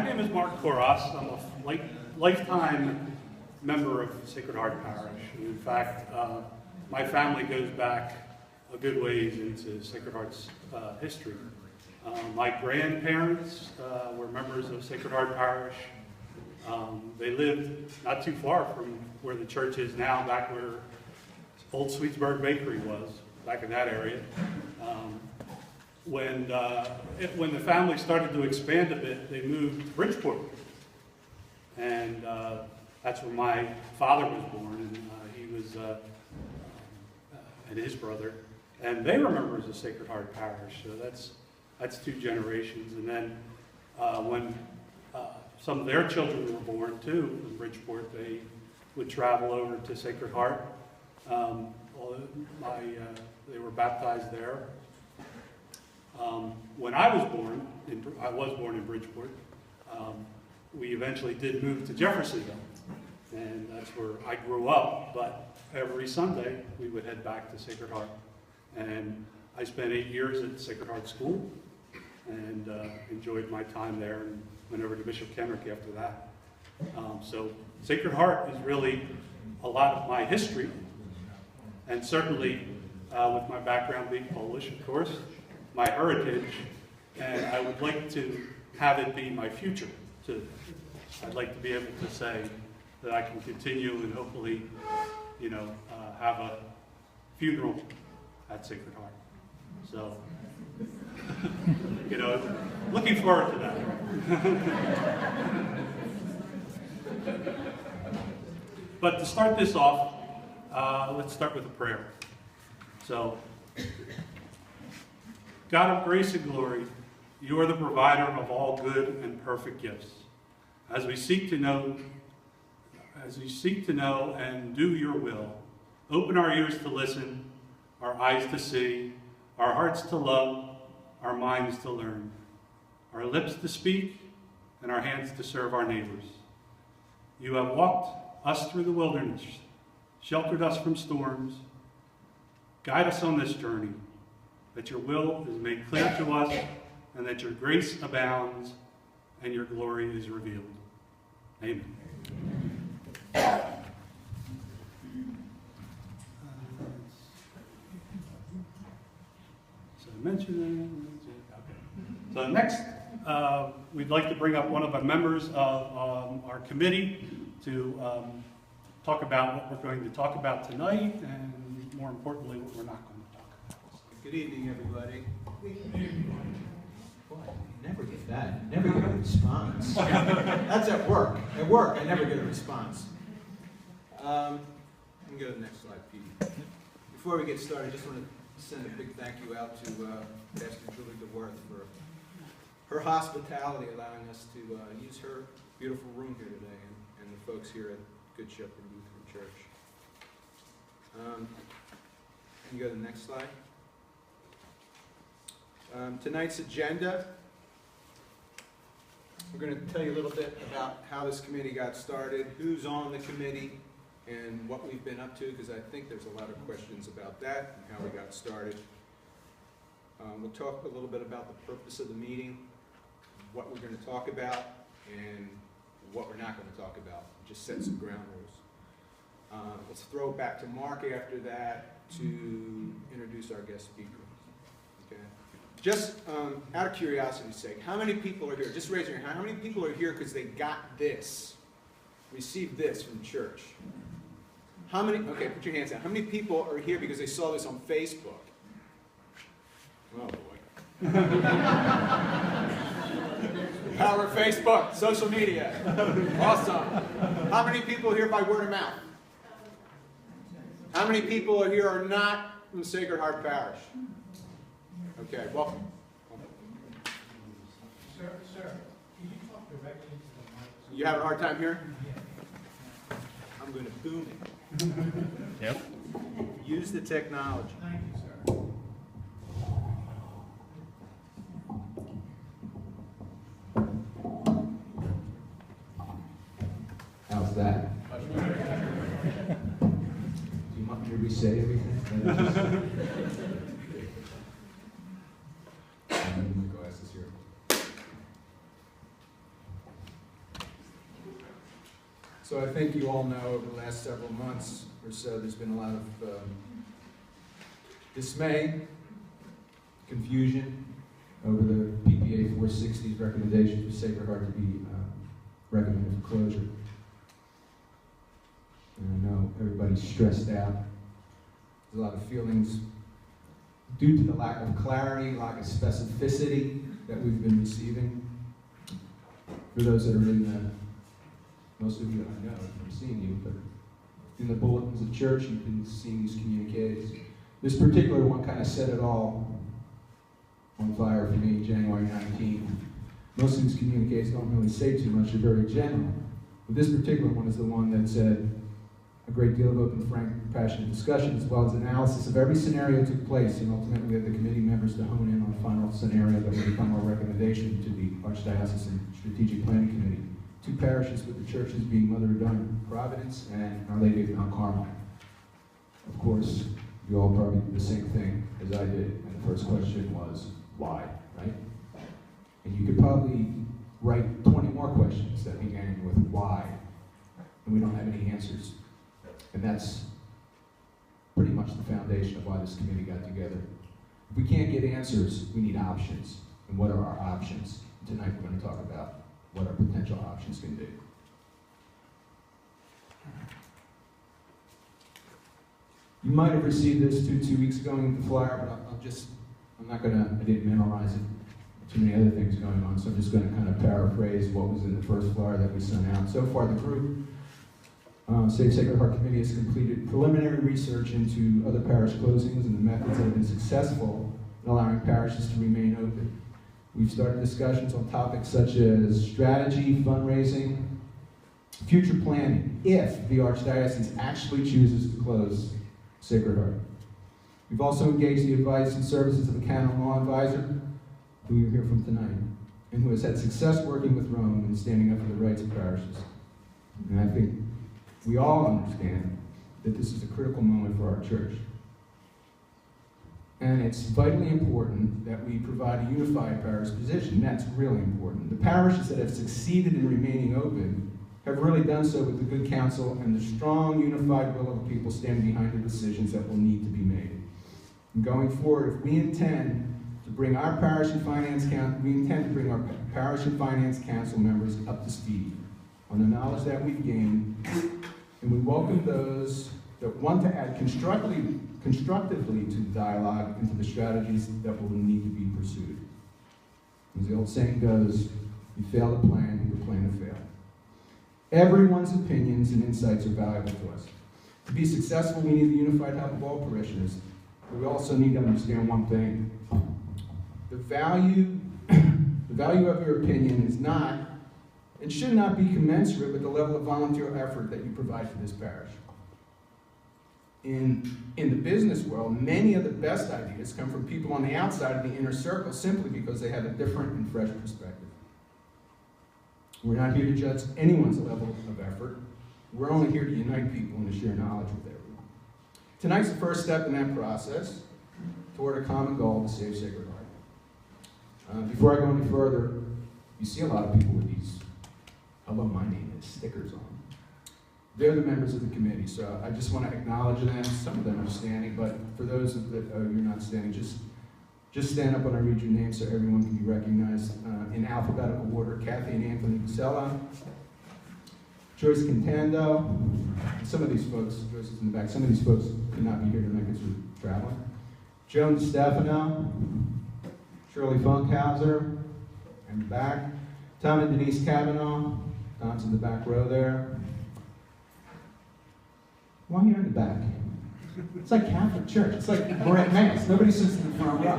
name is Mark Koros. I'm a lifetime member of Sacred Heart Parish. And in fact, my family goes back a good ways into Sacred Heart's history. My grandparents were members of Sacred Heart Parish. They lived not too far from where the church is now, back where Old Sweetsburg Bakery was, back in that area. When the family started to expand a bit, they moved to Bridgeport. And that's where my father was born, and he was, and his brother. And they were members of Sacred Heart Parish, so that's two generations. And then when some of their children were born too in Bridgeport, they would travel over to Sacred Heart. They were baptized there. When I was born in Bridgeport. We eventually did move to Jeffersonville, and that's where I grew up. But every Sunday we would head back to Sacred Heart, and I spent 8 years at Sacred Heart School, and enjoyed my time there, and went over to Bishop Kenrick after that. So Sacred Heart is really a lot of my history, and certainly with my background being Polish, of course, my heritage, and I would like to have it be my future too. I'd like to be able to say that I can continue and hopefully, have a funeral at Sacred Heart. So, looking forward to that. But to start this off, let's start with a prayer. So, God of grace and glory, you are the provider of all good and perfect gifts. As we seek to know and do your will, open our ears to listen, our eyes to see, our hearts to love, our minds to learn, our lips to speak, and our hands to serve our neighbors. You have walked us through the wilderness, sheltered us from storms. Guide us on this journey, that your will is made clear to us, and that your grace abounds and your glory is revealed. Amen. So I mentioned that. Okay. So next, we'd like to bring up one of the members of our committee to talk about what we're going to talk about tonight, and more importantly, what we're not going to talk about. Good evening, everybody. Boy, I never get that. Never get a response. That's at work. At work, I never get a response. Let me go to the next slide, Pete. Before we get started, I just want to send a big thank you out to Pastor Julie DeWorth for her hospitality, allowing us to use her beautiful room here today, and the folks here at Good Shepherd Lutheran Church. Can you go to the next slide? Tonight's agenda, we're going to tell you a little bit about how this committee got started, who's on the committee, and what we've been up to, because I think there's a lot of questions about that and how we got started. We'll talk a little bit about the purpose of the meeting, what we're going to talk about, and what we're not going to talk about. Just set some ground rules. Let's throw it back to Mark after that to introduce our guest speaker. Okay. Just out of curiosity's sake, how many people are here? Just raise your hand. How many people are here because they got this, received this from church? How many? Okay, put your hands down. How many people are here because they saw this on Facebook? Oh boy. Power of Facebook, social media. Awesome. How many people are here by word of mouth? How many people are here are not from Sacred Heart Parish? Okay, welcome. Sir, can you talk directly into the mic? You having a hard time here? I'm going to boom it. Yep. Use the technology. Thank you, sir. How's that? Do you want me to re-say everything? My glasses here. So I think you all know over the last several months or so, there's been a lot of dismay, confusion over the PPA 460's recommendation for Sacred Heart to be recommended for closure. And I know everybody's stressed out. There's a lot of feelings due to the lack of clarity, lack of specificity that we've been receiving. For those that are in the, most of you I know from seeing you, but in the bulletins of church, you've been seeing these communiques. This particular one kind of set it all on fire for me, January 19th. Most of these communiques don't really say too much, they're very general. But this particular one is the one that said a great deal of open, frank, passionate discussion, as well as analysis of every scenario took place, and ultimately we had the committee members to hone in on the final scenario that will become our recommendation to the Archdiocesan Strategic Planning Committee. 2 parishes with the churches being Mother of Done, Providence, and Our Lady of Mount Carmel. Of course, you all probably did the same thing as I did, and the first question was, why, right? And you could probably write 20 more questions that began with why, and we don't have any answers. And that's pretty much the foundation of why this committee got together. If we can't get answers, we need options. And what are our options? Tonight we're going to talk about what our potential options can be. You might have received this 2 weeks ago in the flyer, but I didn't memorize it. Too many other things going on, so I'm just going to kind of paraphrase what was in the first flyer that we sent out. So far, the group, Save Sacred Heart Committee, has completed preliminary research into other parish closings and the methods that have been successful in allowing parishes to remain open. We've started discussions on topics such as strategy, fundraising, future planning, if the Archdiocese actually chooses to close Sacred Heart. We've also engaged the advice and services of a canon law advisor, who you'll hear from tonight, and who has had success working with Rome and standing up for the rights of parishes. And I think we all understand that this is a critical moment for our church. And it's vitally important that we provide a unified parish position. That's really important. The parishes that have succeeded in remaining open have really done so with the good counsel and the strong, unified will of the people standing behind the decisions that will need to be made. And going forward, if we intend to bring our parish and finance council members up to speed on the knowledge that we've gained, and we welcome those that want to add constructively to the dialogue and to the strategies that will need to be pursued. As the old saying goes, you fail to plan, you plan to fail. Everyone's opinions and insights are valuable to us. To be successful, we need the unified help of all parishioners, but we also need to understand one thing. The value of your opinion is not, and should not be commensurate with the level of volunteer effort that you provide for this parish. In the business world, many of the best ideas come from people on the outside of the inner circle simply because they have a different and fresh perspective. We're not here to judge anyone's level of effort. We're only here to unite people and to share knowledge with everyone. Tonight's the first step in that process toward a common goal to save Sacred Heart. Before I go any further, you see a lot of people with these "Hello, my name is" stickers on. They're the members of the committee, so I just want to acknowledge them. Some of them are standing, but for those that you're not standing, just stand up when I read your name so everyone can be recognized in alphabetical order. Kathy and Anthony Busella, Joyce Contando, some of these folks, Joyce is in the back, some of these folks could not be here tonight because we're traveling. Joan Stefano, Shirley Funkhauser, in the back. Tom and Denise Cavanaugh, Tom's in the back row there. Why are you in the back? It's like Catholic Church. It's like we're at Mass. Nobody sits in the front row.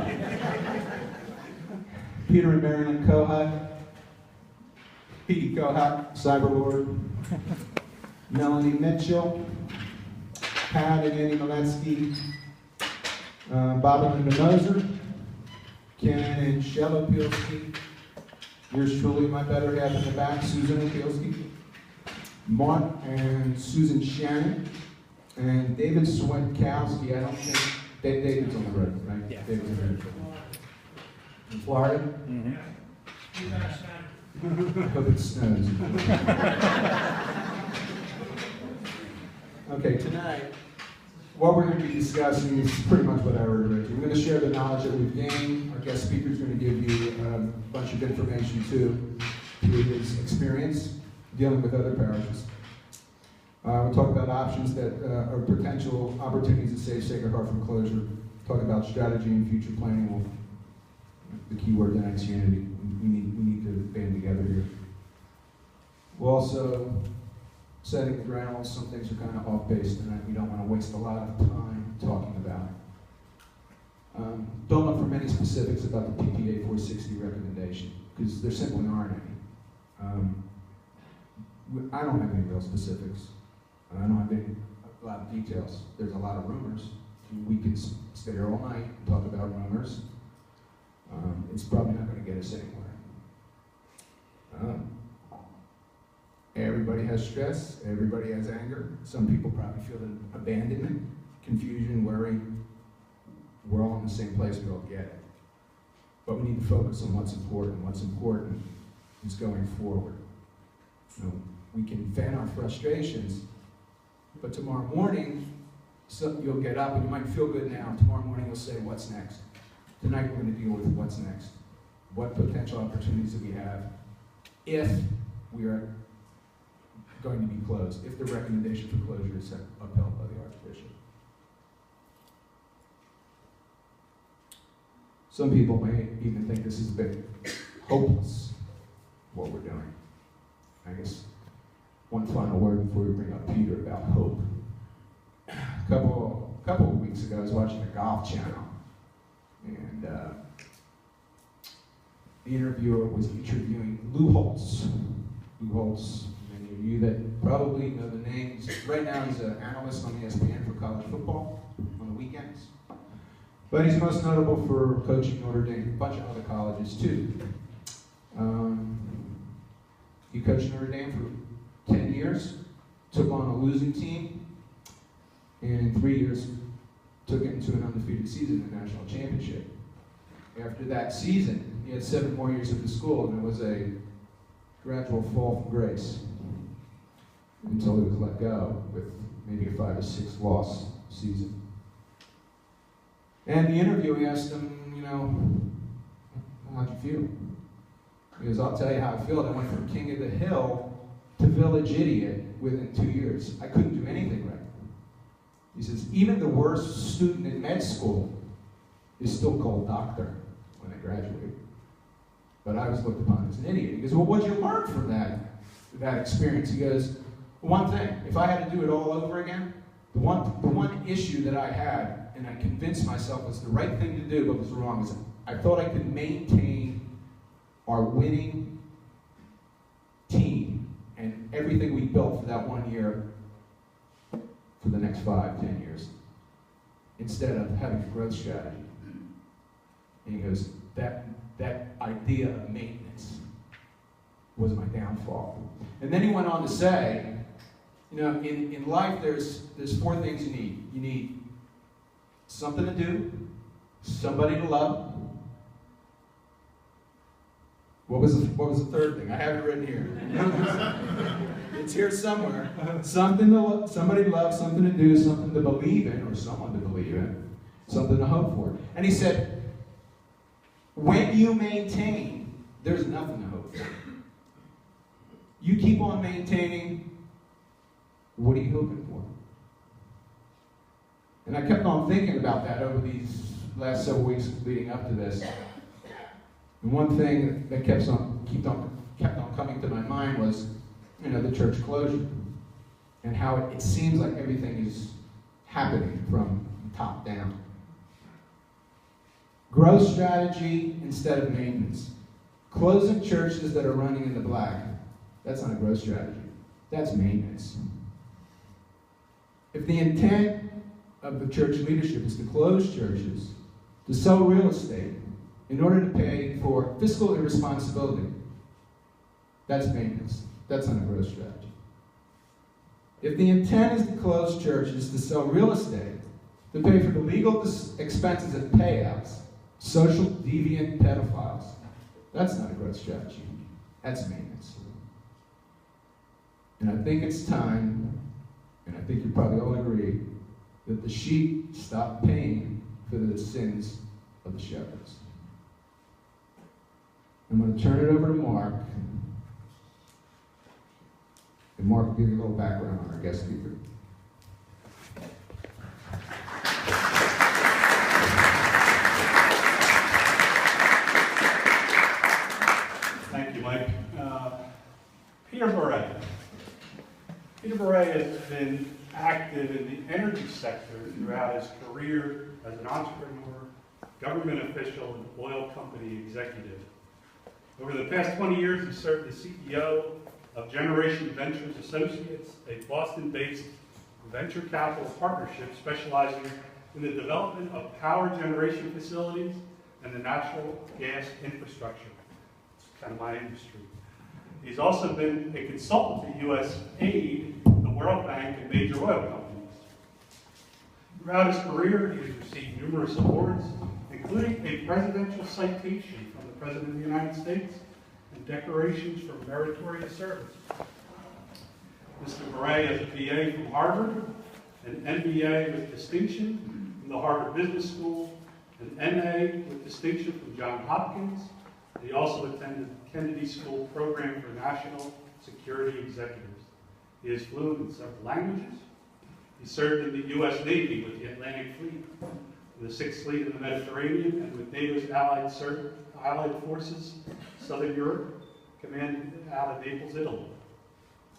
Peter and Marilyn Kohut. Petey Kohut, Cyberlord. Melanie Mitchell. Pat and Annie Maletsky. Bob and Linda Moser. Ken and Shell Opilsky. Yours truly, my better half in the back, Susan Opilsky. Mark and Susan Shannon. And David Swenkowski, I don't think, David's on the road, right? Yeah. David's on the road. In Florida? Mm-hmm. I hope it snows. Okay, tonight, what we're going to be discussing is pretty much what I already read to you. We're going to share the knowledge that we've gained. Our guest speaker is going to give you a bunch of information too, through his experience dealing with other parishes. We'll talk about options that are potential opportunities to save Sacred Heart from closure. Talk about strategy and future planning. The key word tonight is unity. We need to band together here. We'll also setting the ground. Some things are kind of off base tonight. We don't want to waste a lot of time talking about it. Don't look for many specifics about the PPA 460 recommendation, because there simply aren't any. I don't have any real specifics. I don't have a lot of details. There's a lot of rumors. We could stay here all night and talk about rumors. It's probably not going to get us anywhere. Everybody has stress. Everybody has anger. Some people probably feel abandonment, confusion, worry. We're all in the same place. We all get it. But we need to focus on what's important. What's important is going forward. We can vent our frustrations, but tomorrow morning, you'll get up and you might feel good now. Tomorrow morning you'll say, what's next? Tonight we're going to deal with what's next. What potential opportunities do we have if we are going to be closed, if the recommendation for closure is upheld by the Archbishop. Some people may even think this is a bit hopeless, what we're doing. I guess one final word before we bring up Peter about hope. A couple of weeks ago, I was watching the Golf Channel, and the interviewer was interviewing Lou Holtz. Lou Holtz, many of you that probably know the name. Right now, he's an analyst on ESPN for college football on the weekends. But he's most notable for coaching Notre Dame, a bunch of other colleges too. He coached Notre Dame for 10 years, took on a losing team, and in 3 years took it into an undefeated season in the national championship. After that season, he had 7 more years at the school, and it was a gradual fall from grace until he was let go with maybe a 5 or 6 loss season. And the interviewer asked him, how'd you feel? He goes, I'll tell you how I feel. I went from king of the hill to village idiot within 2 years. I couldn't do anything right. He says, even the worst student in med school is still called doctor when they graduate. But I was looked upon as an idiot. He goes, well, what'd you learn from that experience? He goes, one thing, if I had to do it all over again, the one issue that I had, and I convinced myself was the right thing to do, but was wrong, is I thought I could maintain our winning team and everything we built for that 1 year for the next 5, 10 years, instead of having a growth strategy. And he goes, that idea of maintenance was my downfall. And then he went on to say, in life there's 4 things you need. You need something to do, somebody to love. What was the third thing? I have it written here. It's here somewhere. Something to somebody to love, something to do, something to believe in, or someone to believe in, something to hope for. And he said, when you maintain, there's nothing to hope for. You keep on maintaining, what are you hoping for? And I kept on thinking about that over these last several weeks leading up to this. And one thing that kept on coming to my mind was, the church closure, and how it seems like everything is happening from top down. Growth strategy instead of maintenance. Closing churches that are running in the black, that's not a growth strategy. That's maintenance. If the intent of the church leadership is to close churches, to sell real estate, in order to pay for fiscal irresponsibility, that's maintenance. That's not a growth strategy. If the intent is to close churches, to sell real estate, to pay for the legal expenses and payouts, social deviant pedophiles, that's not a growth strategy. That's maintenance. And I think it's time, and I think you probably all agree, that the sheep stopped paying for the sins of the shepherds. I'm going to turn it over to Mark. And Mark will give you a little background on our guest speaker. Thank you, Mike. Peter Borre. Peter Borre has been active in the energy sector throughout his career as an entrepreneur, government official, and oil company executive. Over the past 20 years, he served as CEO of Generation Ventures Associates, a Boston-based venture capital partnership specializing in the development of power generation facilities and the natural gas infrastructure. It's kind of my industry. He's also been a consultant to U.S. aid, the World Bank, and major oil companies. Throughout his career, he has received numerous awards, including a presidential citation from the President of the United States and decorations for meritorious service. Mr. Borre has a BA from Harvard, an MBA with distinction from the Harvard Business School, an MA with distinction from Johns Hopkins. He also attended the Kennedy School Program for National Security Executives. He is fluent in several languages. He served in the U.S. Navy with the Atlantic Fleet, in the 6th Fleet in the Mediterranean, and with NATO's Allied Forces, Southern Europe, commanded out of Naples, Italy.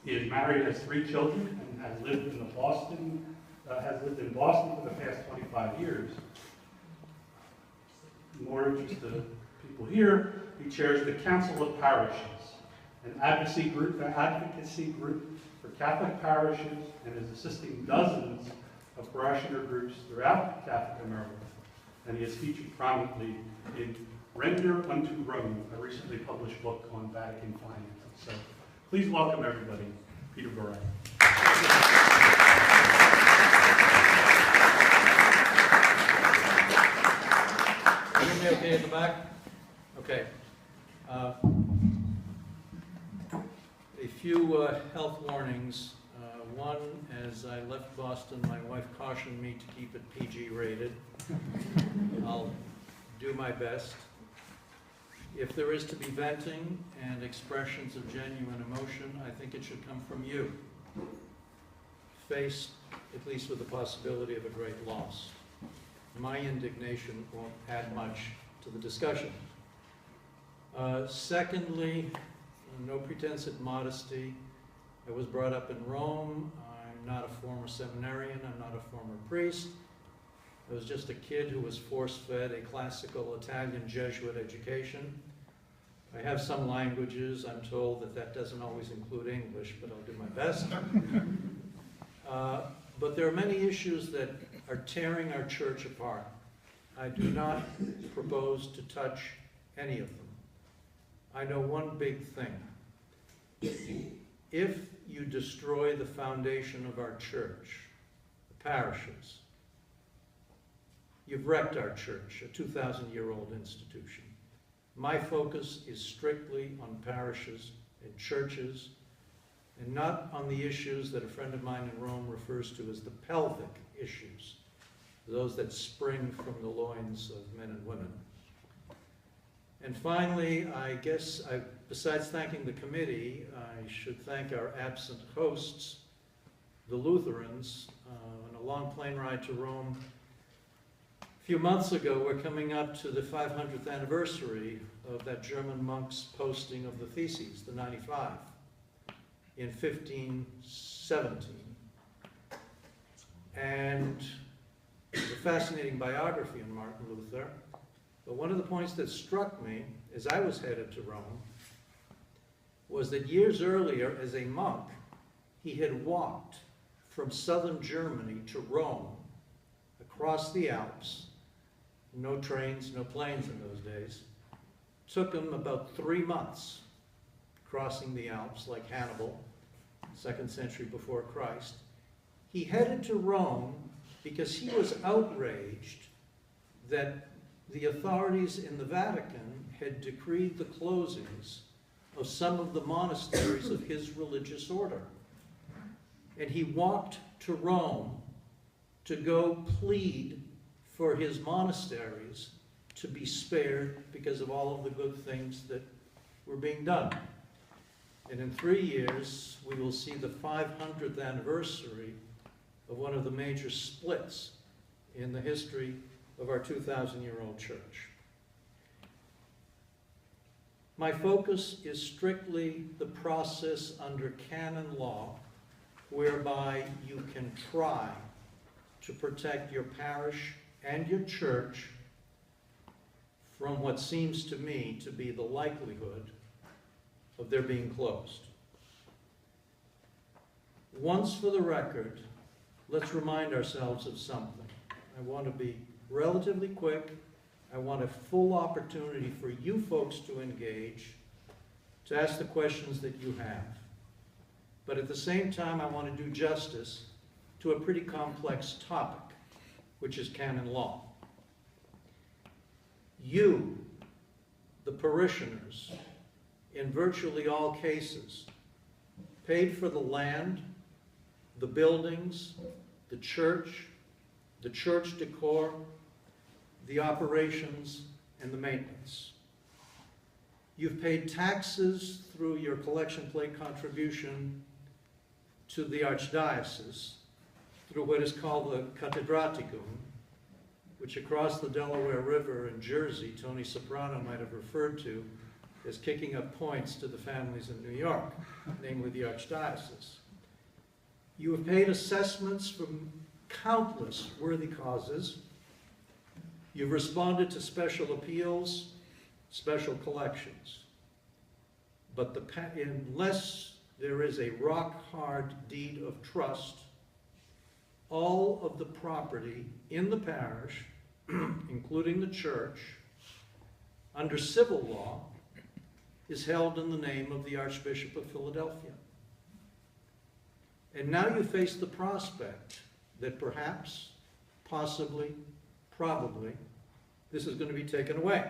He is married, has 3 children, and has lived in Boston for the past 25 years. More interested people here, he chairs the Council of Parishes, an advocacy group for Catholic parishes, and is assisting dozens of parishioner groups throughout Catholic America. And he is featured prominently in Render Unto Rome, a recently published book on Vatican finances. So please welcome everybody, Peter Borre. Hear me okay in the back? Okay. A few health warnings. One, as I left Boston, my wife cautioned me to keep it PG rated. I'll do my best. If there is to be venting and expressions of genuine emotion, I think it should come from you, faced at least with the possibility of a great loss. My indignation won't add much to the discussion. Secondly, no pretense at modesty. I was brought up in Rome. I'm not a former seminarian. I'm not a former priest. I was just a kid who was force-fed a classical Italian Jesuit education. I have some languages. I'm told that that doesn't always include English, but I'll do my best. But there are many issues that are tearing our church apart. I do not propose to touch any of them. I know one big thing. If you destroy the foundation of our church, the parishes, you've wrecked our church, a 2,000-year-old institution. My focus is strictly on parishes and churches, and not on the issues that a friend of mine in Rome refers to as the pelvic issues, those that spring from the loins of men and women. And finally, I guess, besides thanking the committee, I should thank our absent hosts, the Lutherans. On a long plane ride to Rome a few months ago, we're coming up to the 500th anniversary of that German monk's posting of the Theses, the 95, in 1517. And it's a fascinating biography on Martin Luther. But one of the points that struck me as I was headed to Rome was that years earlier, as a monk, he had walked from southern Germany to Rome, across the Alps. No trains, no planes in those days. Took him about 3 months crossing the Alps, like Hannibal, 2nd century before Christ. He headed to Rome because he was outraged that the authorities in the Vatican had decreed the closings of some of the monasteries of his religious order. and he walked to Rome to go plead for his monasteries to be spared because of all of the good things that were being done. And in 3 years, we will see the 500th anniversary of one of the major splits in the history of our 2,000-year-old church. My focus is strictly the process under canon law, whereby you can try to protect your parish and your church from what seems to me to be the likelihood of their being closed. Once for the record, let's remind ourselves of something. I want to be relatively quick. I want a full opportunity for you folks to engage, to ask the questions that you have. But at the same time, I want to do justice to a pretty complex topic, which is canon law. You, the parishioners, in virtually all cases, paid for the land, the buildings, the church decor, the operations, and the maintenance. You've paid taxes through your collection plate contribution to the Archdiocese through what is called the Catedraticum, which across the Delaware River in Jersey, Tony Soprano might have referred to as kicking up points to the families in New York, namely the Archdiocese. You have paid assessments from countless worthy causes. You've responded to special appeals, special collections. But unless there is a rock-hard deed of trust, all of the property in the parish, including the church, under civil law, is held in the name of the Archbishop of Philadelphia. And now you face the prospect that perhaps, possibly, probably, this is going to be taken away.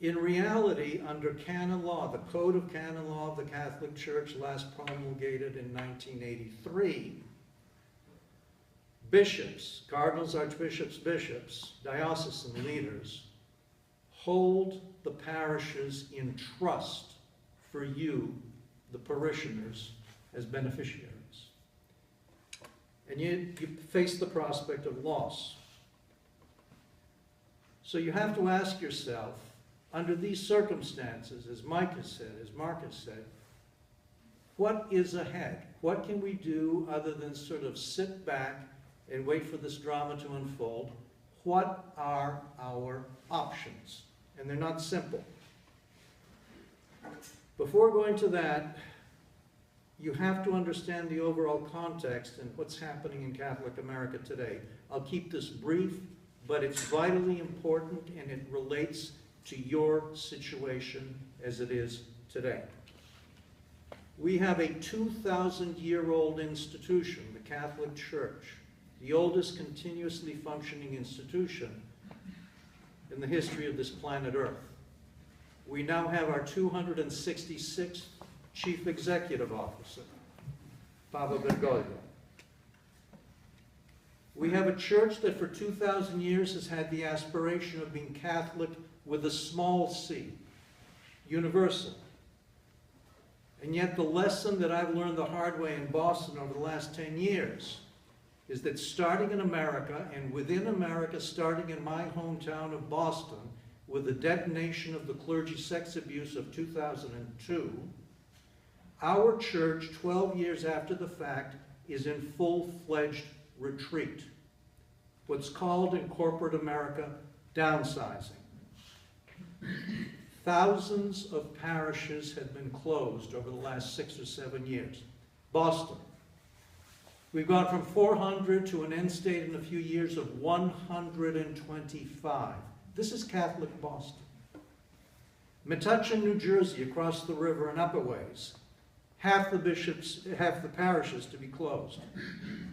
In reality, under canon law, the Code of Canon Law of the Catholic Church, last promulgated in 1983, bishops, cardinals, archbishops, bishops, diocesan leaders, hold the parishes in trust for you, the parishioners, as beneficiaries. And you face the prospect of loss. So you have to ask yourself, under these circumstances, as Mike has said, as Mark has said, what is ahead? What can we do other than sort of sit back and wait for this drama to unfold? What are our options? And they're not simple. Before going to that, you have to understand the overall context and what's happening in Catholic America today. I'll keep this brief, but it's vitally important and it relates to your situation as it is today. We have a 2,000-year-old institution, the Catholic Church, the oldest continuously functioning institution in the history of this planet Earth. We now have our 266th Chief Executive Officer, Papa Bergoglio. We have a church that for 2,000 years has had the aspiration of being Catholic with a small c, universal. And yet the lesson that I've learned the hard way in Boston over the last 10 years is that starting in America, and within America, starting in my hometown of Boston, with the detonation of the clergy sex abuse of 2002, our church, 12 years after the fact, is in full-fledged retreat. What's called in corporate America, downsizing. Thousands of parishes have been closed over the last 6 or 7 years. Boston. We've gone from 400 to an end state in a few years of 125. This is Catholic Boston. Metuchen, New Jersey, across the river and up a ways. Half the parishes to be closed.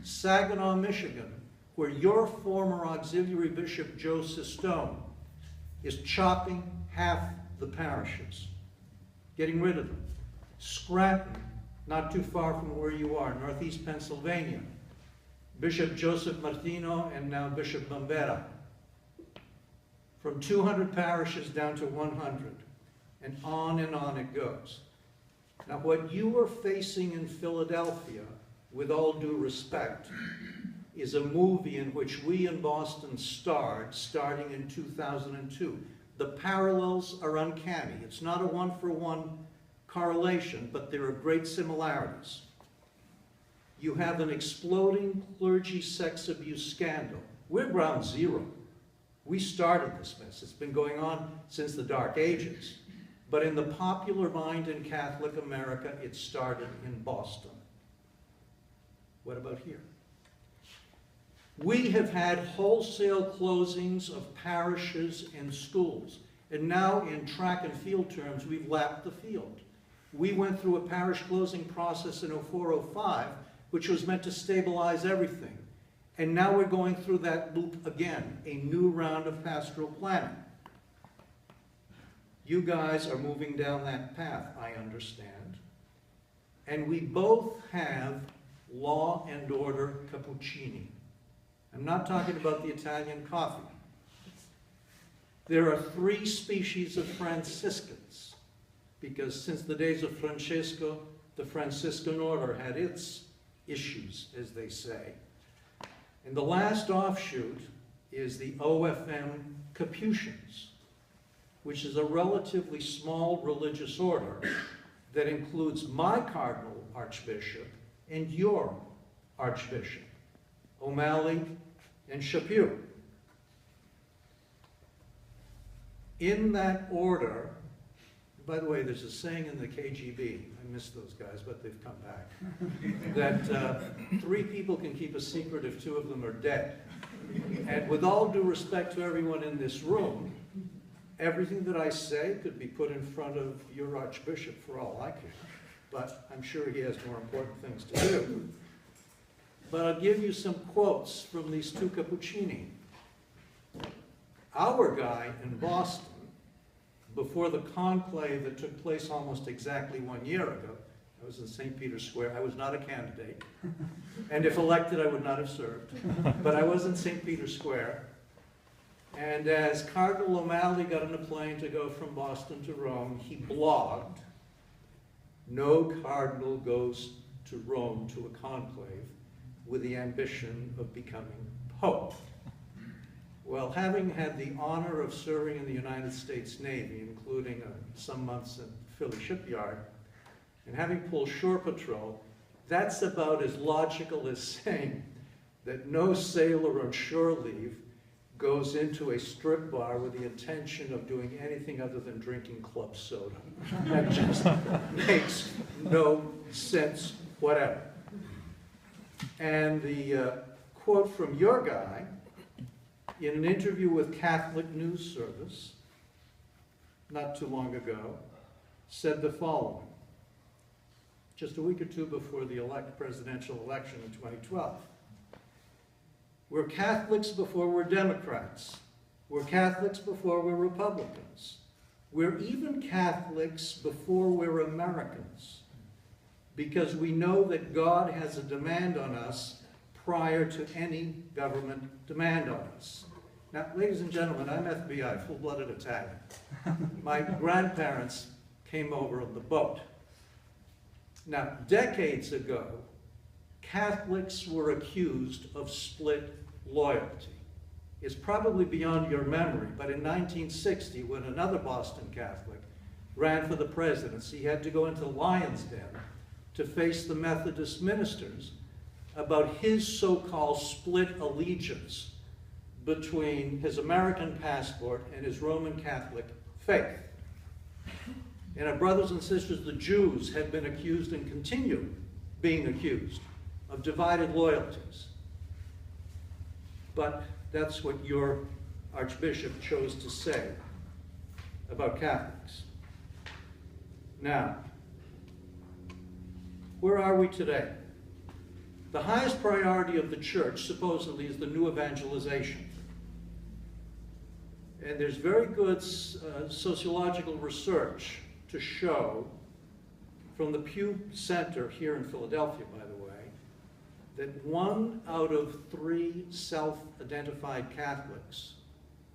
Saginaw, Michigan, where your former auxiliary bishop, Joe Sistone, is chopping half the parishes, getting rid of them. Scranton, not too far from where you are, Northeast Pennsylvania. Bishop Joseph Martino and now Bishop Bombera. From 200 parishes down to 100, and on it goes. Now, what you are facing in Philadelphia, with all due respect, is a movie in which we in Boston starred, starting in 2002. The parallels are uncanny. It's not a one-for-one correlation, but there are great similarities. You have an exploding clergy sex abuse scandal. We're ground zero. We started this mess. It's been going on since the Dark Ages. But in the popular mind in Catholic America, it started in Boston. What about here? We have had wholesale closings of parishes and schools. And now in track and field terms, we've lapped the field. We went through a parish closing process in 04-05, which was meant to stabilize everything. And now we're going through that loop again, a new round of pastoral planning. You guys are moving down that path, I understand. And we both have law and order cappuccini. I'm not talking about the Italian coffee. There are 3 species of Franciscans, because since the days of Francesco, the Franciscan order had its issues, as they say. And the last offshoot is the OFM Capuchins, which is a relatively small religious order that includes my Cardinal Archbishop and your Archbishop, O'Malley and Chaput. In that order, by the way, there's a saying in the KGB, I miss those guys, but they've come back, that 3 people can keep a secret if 2 of them are dead. And with all due respect to everyone in this room, everything that I say could be put in front of your Archbishop for all I care, but I'm sure he has more important things to do. But I'll give you some quotes from these 2 Cappuccini. Our guy in Boston, before the conclave that took place almost exactly 1 year ago, I was in St. Peter's Square. I was not a candidate. And if elected, I would not have served. But I was in St. Peter's Square. And as Cardinal O'Malley got on a plane to go from Boston to Rome, he blogged, "No cardinal goes to Rome to a conclave with the ambition of becoming Pope." Well, having had the honor of serving in the United States Navy, including some months in Philly Shipyard, and having pulled shore patrol, that's about as logical as saying that no sailor on shore leave goes into a strip bar with the intention of doing anything other than drinking club soda. That just makes no sense whatever. And the quote from your guy, in an interview with Catholic News Service, not too long ago, said the following, just a week or 2 before the presidential election in 2012. "We're Catholics before we're Democrats. We're Catholics before we're Republicans. We're even Catholics before we're Americans, because we know that God has a demand on us prior to any government demand on us." Now, ladies and gentlemen, I'm FBI, full-blooded Italian. My grandparents came over on the boat. Now, decades ago, Catholics were accused of split loyalty. It's probably beyond your memory, but in 1960, when another Boston Catholic ran for the presidency, he had to go into the lion's den to face the Methodist ministers about his so-called split allegiance between his American passport and his Roman Catholic faith. And our brothers and sisters, the Jews, have been accused and continue being accused of divided loyalties. But that's what your Archbishop chose to say about Catholics. Now, where are we today? The highest priority of the church, supposedly, is the new evangelization. And there's very good sociological research to show from the Pew Center here in Philadelphia, by the way, that 1 out of 3 self-identified Catholics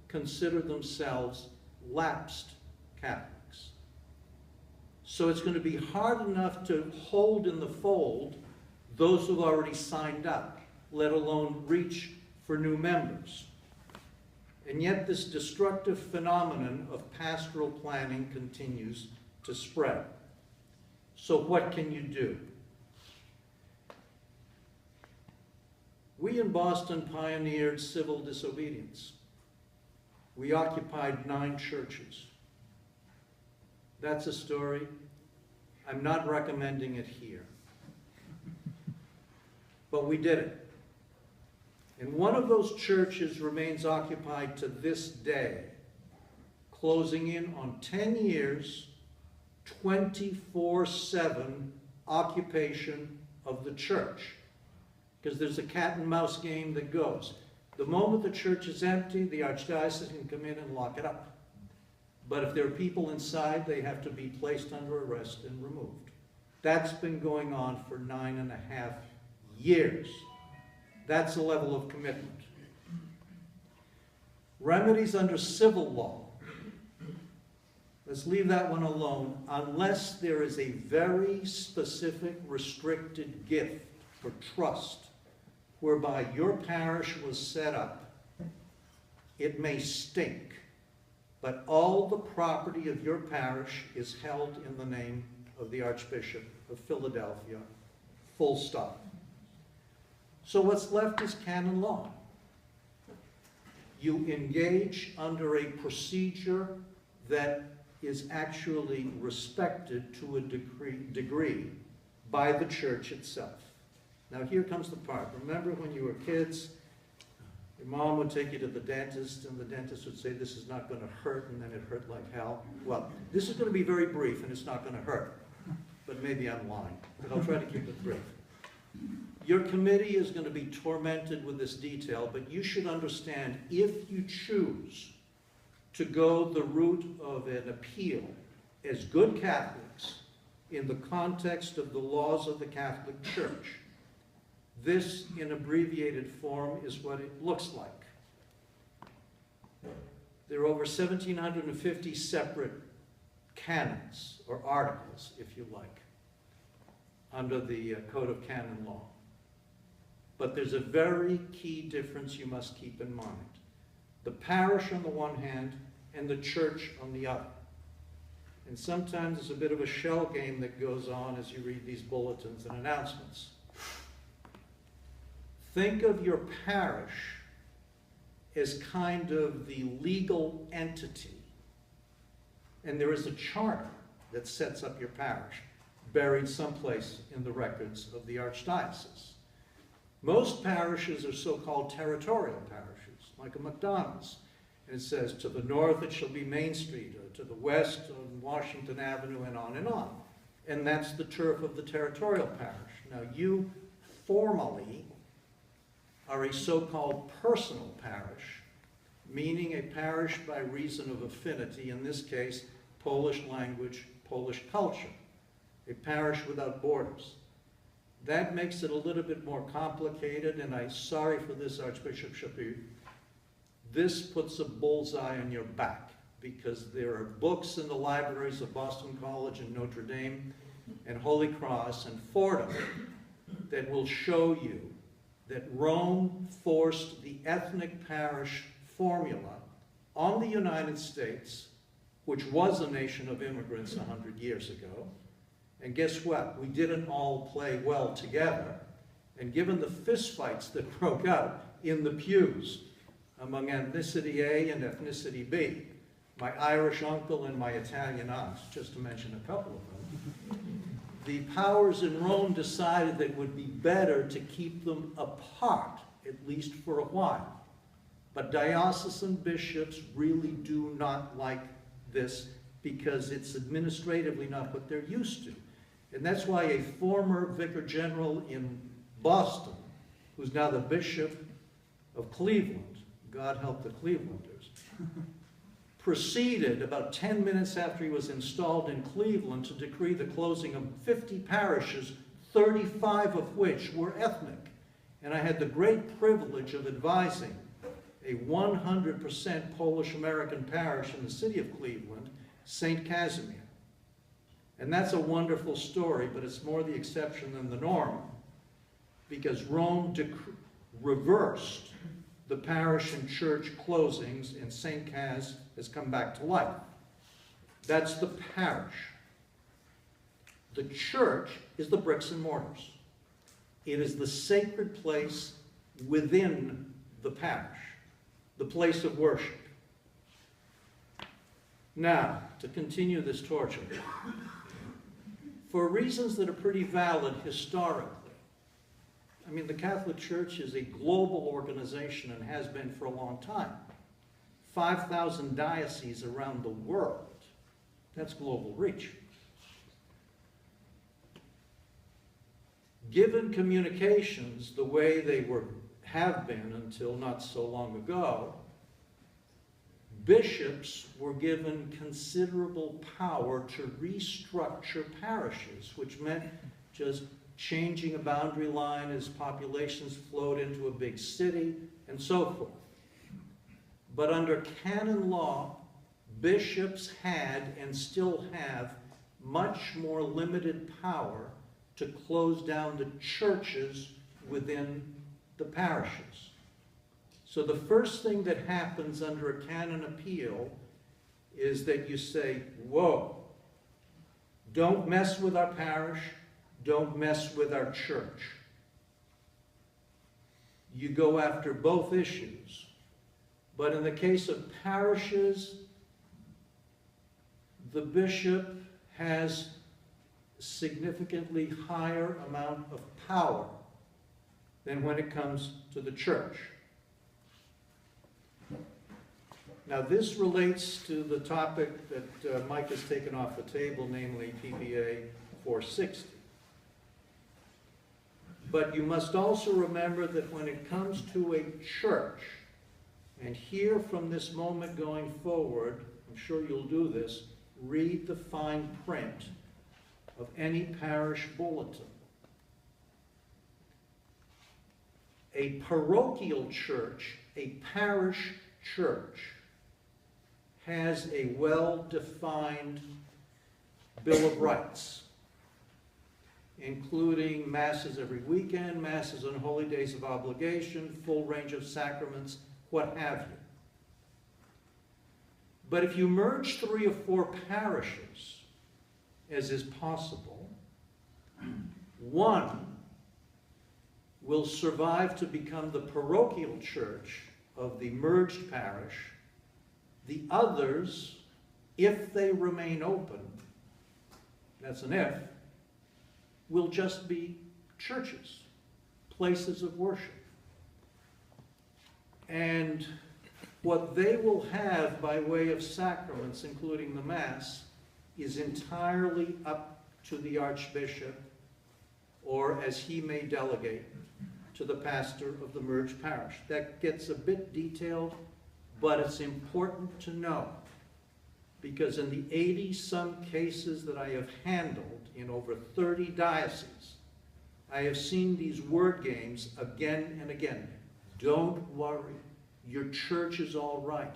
consider themselves lapsed Catholics. So it's going to be hard enough to hold in the fold those who've already signed up, let alone reach for new members. And yet this destructive phenomenon of pastoral planning continues to spread. So what can you do? We in Boston pioneered civil disobedience. We occupied 9 churches. That's a story. I'm not recommending it here. But we did it. And one of those churches remains occupied to this day, closing in on 10 years, 24/7 occupation of the church. Because there's a cat and mouse game that goes. The moment the church is empty, the archdiocese can come in and lock it up. But if there are people inside, they have to be placed under arrest and removed. That's been going on for 9.5 years. That's a level of commitment. Remedies under civil law. Let's leave that one alone, unless there is a very specific restricted gift for trust whereby your parish was set up. It may stink, but all the property of your parish is held in the name of the Archbishop of Philadelphia, full stop. So what's left is canon law. You engage under a procedure that is actually respected to a degree by the church itself. Now here comes the part. Remember when you were kids, your mom would take you to the dentist and the dentist would say, this is not going to hurt, and then it hurt like hell. Well, this is going to be very brief and it's not going to hurt. But maybe I'm lying, but I'll try to keep it brief. Your committee is going to be tormented with this detail, but you should understand, if you choose to go the route of an appeal as good Catholics in the context of the laws of the Catholic Church, this, in abbreviated form, is what it looks like. There are over 1,750 separate canons, or articles, if you like, under the Code of Canon Law. But there's a very key difference you must keep in mind. The parish on the one hand, and the church on the other. And sometimes there's a bit of a shell game that goes on as you read these bulletins and announcements. Think of your parish as kind of the legal entity. And there is a charter that sets up your parish, buried someplace in the records of the archdiocese. Most parishes are so-called territorial parishes, like a McDonald's. And it says, to the north it shall be Main Street, or to the west on Washington Avenue, and on and on. And that's the turf of the territorial parish. Now you formally are a so-called personal parish, meaning a parish by reason of affinity, in this case, Polish language, Polish culture. A parish without borders. That makes it a little bit more complicated, and I'm sorry for this, Archbishop Shapir. This puts a bullseye on your back, because there are books in the libraries of Boston College and Notre Dame and Holy Cross and Fordham that will show you that Rome forced the ethnic parish formula on the United States, which was a nation of immigrants 100 years ago. And guess what? We didn't all play well together. And given the fistfights that broke out in the pews among ethnicity A and ethnicity B, my Irish uncle and my Italian aunt, just to mention a couple of them, the powers in Rome decided that it would be better to keep them apart, at least for a while. But diocesan bishops really do not like this, because it's administratively not what they're used to. And that's why a former vicar general in Boston, who's now the Bishop of Cleveland, God help the Clevelanders, proceeded about 10 minutes after he was installed in Cleveland to decree the closing of 50 parishes, 35 of which were ethnic. And I had the great privilege of advising a 100% Polish-American parish in the city of Cleveland, St. Casimir. And that's a wonderful story, but it's more the exception than the norm, because Rome reversed the parish and church closings, and St. Cas has come back to life. That's the parish. The church is the bricks and mortars. It is the sacred place within the parish, the place of worship. Now, to continue this torture, for reasons that are pretty valid historically, I mean, the Catholic Church is a global organization and has been for a long time. 5,000 dioceses around the world. That's global reach. Given communications the way they have been until not so long ago, bishops were given considerable power to restructure parishes, which meant just changing a boundary line as populations flowed into a big city, and so forth. But under canon law, bishops had and still have much more limited power to close down the churches within the parishes. So the first thing that happens under a canon appeal is that you say, whoa, don't mess with our parish, don't mess with our church. You go after both issues. But in the case of parishes, the bishop has significantly higher amount of power than when it comes to the church. Now this relates to the topic that Mike has taken off the table, namely PPA 460. But you must also remember that when it comes to a church, and here from this moment going forward, I'm sure you'll do this, read the fine print of any parish bulletin. A parochial church, a parish church, has a well-defined Bill of Rights, including masses every weekend, masses on holy days of obligation, full range of sacraments, what have you. But if you merge 3 or 4 parishes, as is possible, one will survive to become the parochial church of the merged parish. The others, if they remain open, that's an if, will just be churches, places of worship. And what they will have by way of sacraments, including the Mass, is entirely up to the Archbishop, or as he may delegate, to the pastor of the merged parish. That gets a bit detailed, but it's important to know, because in the 80-some cases that I have handled in over 30 dioceses, I have seen these word games again and again. Don't worry, your church is all right.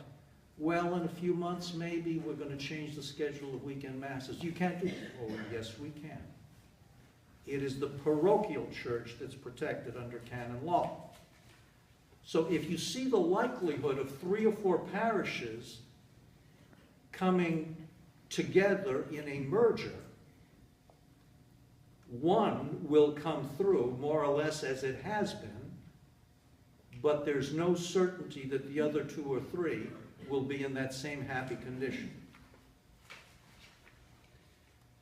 Well, in a few months, maybe we're going to change the schedule of weekend masses. You can't do that. Oh, yes, we can. It is the parochial church that's protected under canon law. So if you see the likelihood of 3 or 4 parishes coming together in a merger, one will come through more or less as it has been, but there's no certainty that the other 2 or 3 will be in that same happy condition.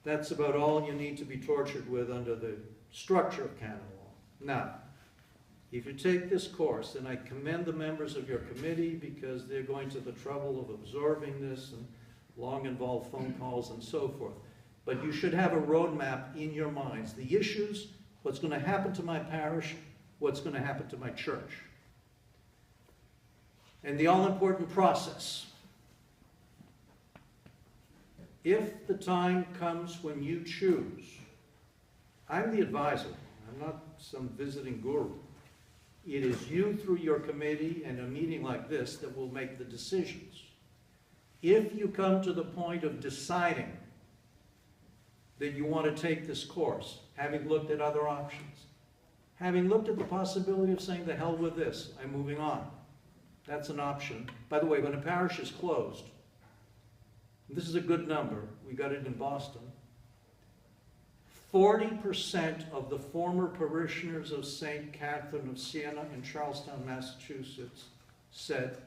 That's about all you need to be tortured with under the structure of canon law. Now, if you take this course, and I commend the members of your committee because they're going to the trouble of absorbing this and long involved phone calls and so forth, but you should have a roadmap in your minds. The issues, what's going to happen to my parish, what's going to happen to my church. And the all-important process. If the time comes when you choose, I'm the advisor, I'm not some visiting guru. It is you through your committee and a meeting like this that will make the decisions. If you come to the point of deciding that you want to take this course, having looked at other options, having looked at the possibility of saying, the hell with this, I'm moving on. That's an option. By the way, when a parish is closed, this is a good number, we got it in Boston, 40% of the former parishioners of St. Catherine of Siena in Charlestown, Massachusetts said,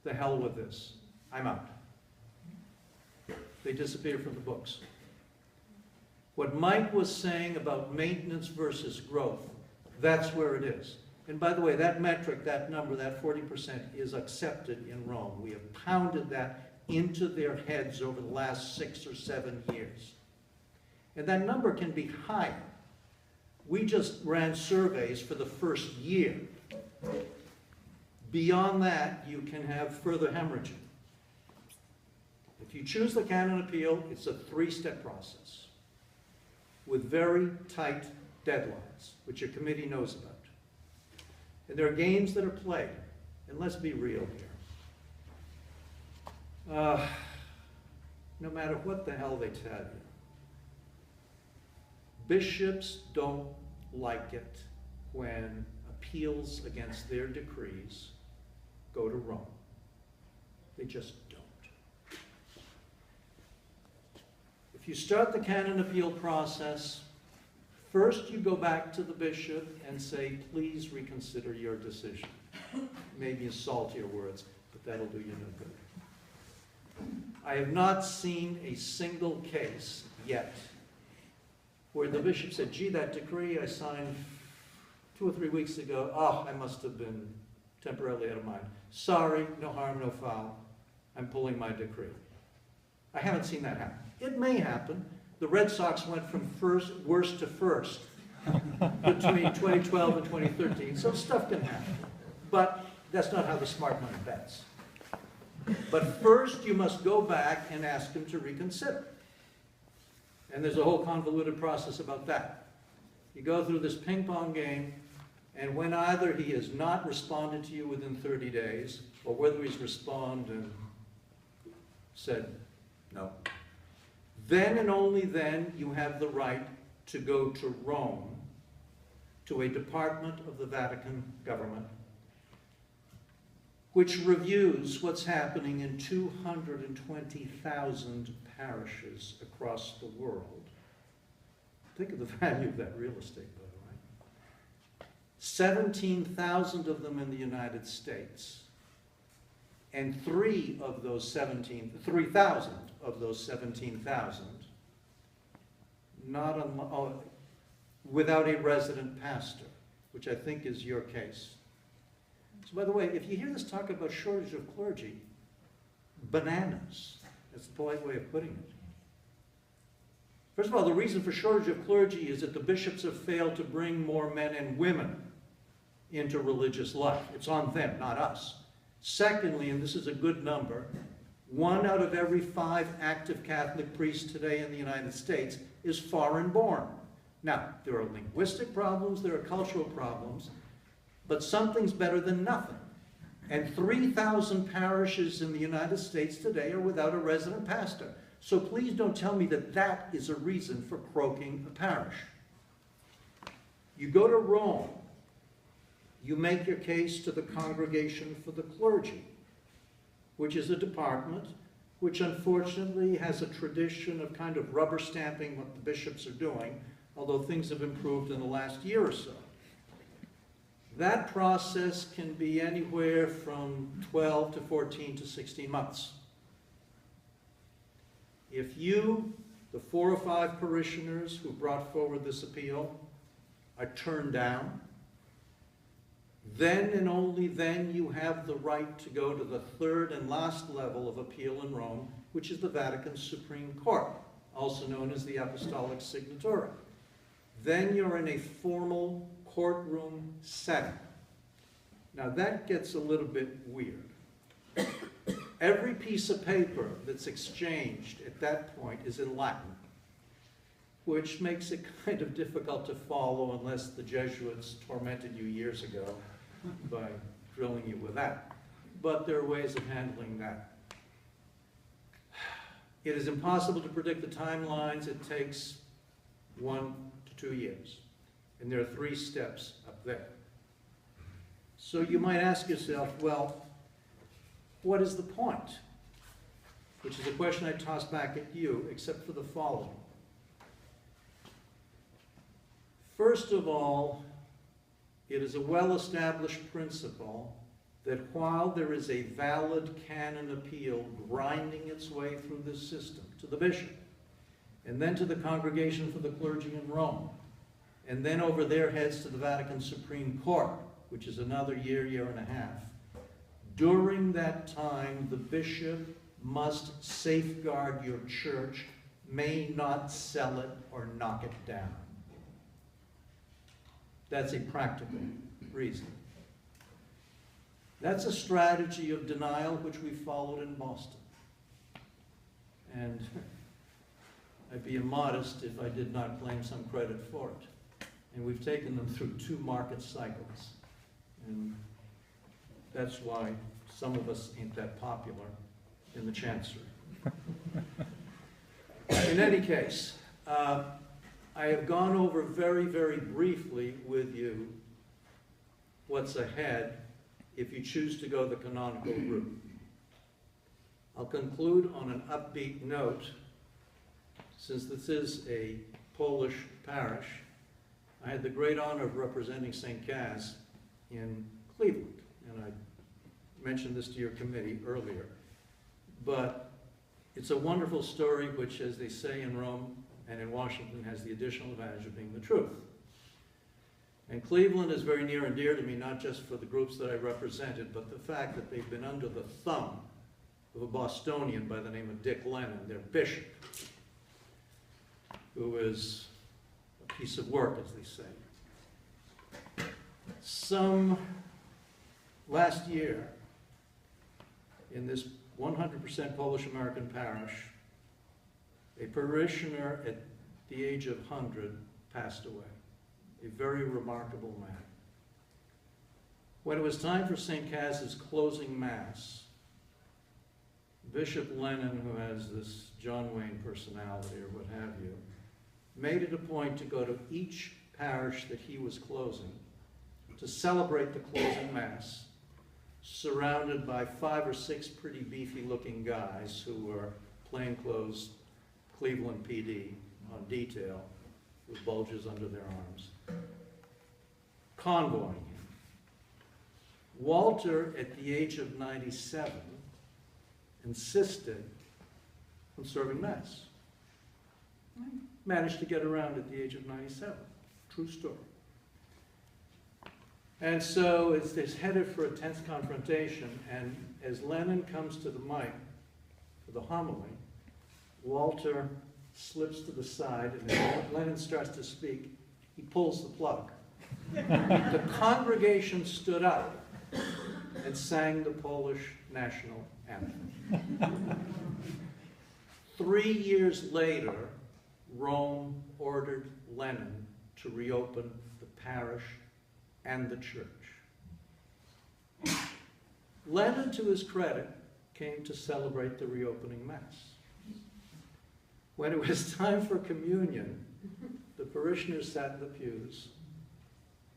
the hell with this, I'm out. They disappear from the books. What Mike was saying about maintenance versus growth, that's where it is. And by the way, that metric, that number, that 40% is accepted in Rome. We have pounded that into their heads over the last 6 or 7 years. And that number can be higher. We just ran surveys for the first year. Beyond that, you can have further hemorrhaging. If you choose the canon appeal, it's a 3-step process with very tight deadlines, which your committee knows about. And there are games that are played. And let's be real here. No matter what the hell they tell you, bishops don't like it when appeals against their decrees go to Rome. They just don't. If you start the canon appeal process, first you go back to the bishop and say, please reconsider your decision. Maybe in saltier words, but that'll do you no good. I have not seen a single case yet where the bishop said, gee, that decree I signed 2 or 3 weeks ago, I must have been temporarily out of mind. Sorry, no harm, no foul. I'm pulling my decree. I haven't seen that happen. It may happen. The Red Sox went from worst to first between 2012 and 2013, so stuff can happen. But that's not how the smart money bets. But first you must go back and ask him to reconsider. And there's a whole convoluted process about that. You go through this ping pong game, and when either he has not responded to you within 30 days, or whether he's responded and said no, then and only then you have the right to go to Rome, to a department of the Vatican government, which reviews what's happening in 220,000 parishes across the world. Think of the value of that real estate, by the way. 17,000 of them in the United States, and 3,000 of those 17,000 without a resident pastor, which I think is your case. So by the way, if you hear this talk about shortage of clergy, bananas. That's the polite way of putting it. First of all, the reason for shortage of clergy is that the bishops have failed to bring more men and women into religious life. It's on them, not us. Secondly, and this is a good number, 1 out of every 5 active Catholic priests today in the United States is foreign born. Now, there are linguistic problems, there are cultural problems, but something's better than nothing. And 3,000 parishes in the United States today are without a resident pastor. So please don't tell me that that is a reason for croaking a parish. You go to Rome, you make your case to the Congregation for the Clergy, which is a department which unfortunately has a tradition of kind of rubber stamping what the bishops are doing, although things have improved in the last year or so. That process can be anywhere from 12 to 14 to 16 months. If you, the 4 or 5 parishioners who brought forward this appeal, are turned down, then and only then you have the right to go to the 3rd and last level of appeal in Rome, which is the Vatican Supreme Court, also known as the Apostolic Signatura. Then you're in a formal courtroom setting. Now that gets a little bit weird. Every piece of paper that's exchanged at that point is in Latin, which makes it kind of difficult to follow unless the Jesuits tormented you years ago by drilling you with that. But there are ways of handling that. It is impossible to predict the timelines. It takes 1 to 2 years. And there are 3 steps up there. So you might ask yourself, well, what is the point? Which is a question I toss back at you, except for the following. First of all, it is a well-established principle that while there is a valid canon appeal grinding its way through this system to the bishop, and then to the Congregation for the Clergy in Rome, and then over their heads to the Vatican Supreme Court, which is another year, year and a half, during that time, the bishop must safeguard your church, may not sell it or knock it down. That's a practical reason. That's a strategy of denial which we followed in Boston. And I'd be immodest if I did not claim some credit for it. And we've taken them through 2 market cycles. And that's why some of us ain't that popular in the chancery. In any case, I have gone over very, very briefly with you what's ahead if you choose to go the canonical route. I'll conclude on an upbeat note. Since this is a Polish parish, I had the great honor of representing St. Kaz in Cleveland, and I mentioned this to your committee earlier. But it's a wonderful story which, as they say in Rome and in Washington, has the additional advantage of being the truth. And Cleveland is very near and dear to me, not just for the groups that I represented, but the fact that they've been under the thumb of a Bostonian by the name of Dick Lennon, their bishop, who is a piece of work, as they say. Last year, in this 100% Polish-American parish, a parishioner at the age of 100 passed away. A very remarkable man. When it was time for St. Kaz's closing Mass, Bishop Lennon, who has this John Wayne personality or what have you, made it a point to go to each parish that he was closing to celebrate the closing Mass, surrounded by 5 or 6 pretty beefy-looking guys who were plainclothes Cleveland PD on detail with bulges under their arms, convoying him. Walter, at the age of 97, insisted on serving Mass. Managed to get around at the age of 97. True story. And so it's headed for a tense confrontation, and as Lennon comes to the mic for the homily, Walter slips to the side, and as Lennon starts to speak, he pulls the plug. The congregation stood up and sang the Polish national anthem. 3 years later, Rome ordered Lennon to reopen the parish and the church. Lennon, to his credit, came to celebrate the reopening Mass. When it was time for communion, the parishioners sat in the pews,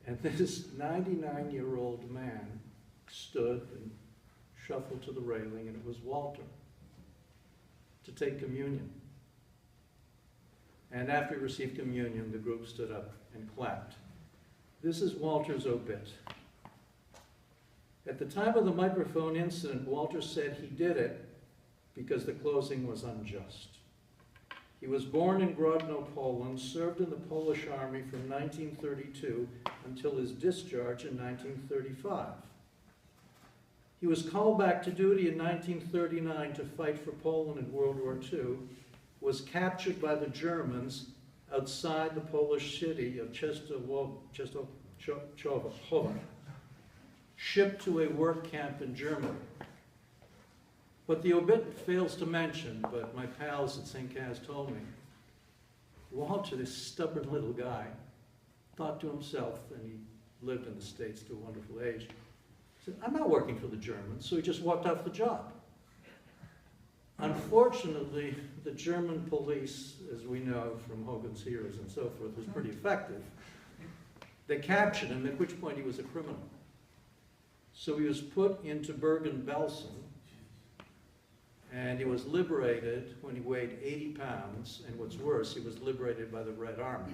and this 99-year-old man stood and shuffled to the railing, and it was Walter to take communion. And after he received communion, the group stood up and clapped. This is Walter's obit. At the time of the microphone incident, Walter said he did it because the closing was unjust. He was born in Grodno, Poland, served in the Polish army from 1932 until his discharge in 1935. He was called back to duty in 1939 to fight for Poland in World War II, was captured by the Germans outside the Polish city of Częstochowa, shipped to a work camp in Germany. What the obit fails to mention, but my pals at St. Cas told me, Walter, this stubborn little guy, thought to himself, and he lived in the States to a wonderful age, said, I'm not working for the Germans, so he just walked off the job. Unfortunately, the German police, as we know from Hogan's Heroes and so forth, was pretty effective. They captured him, at which point he was a criminal. So he was put into Bergen-Belsen, and he was liberated when he weighed 80 pounds, and what's worse, he was liberated by the Red Army.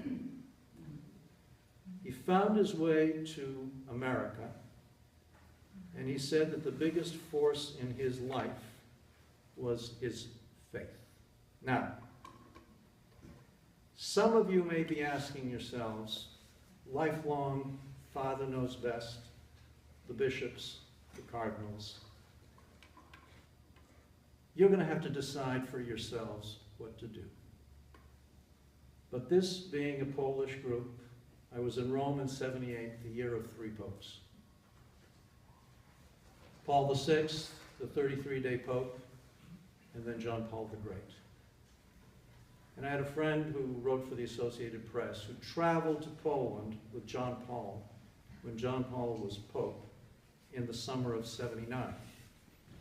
He found his way to America, and he said that the biggest force in his life was his faith. Now, some of you may be asking yourselves, lifelong, Father knows best, the bishops, the cardinals. You're going to have to decide for yourselves what to do. But this being a Polish group, I was in Rome in 78, the year of 3 popes. Paul VI, the 33-day pope, and then John Paul the Great. And I had a friend who wrote for the Associated Press who traveled to Poland with John Paul when John Paul was pope in the summer of 79.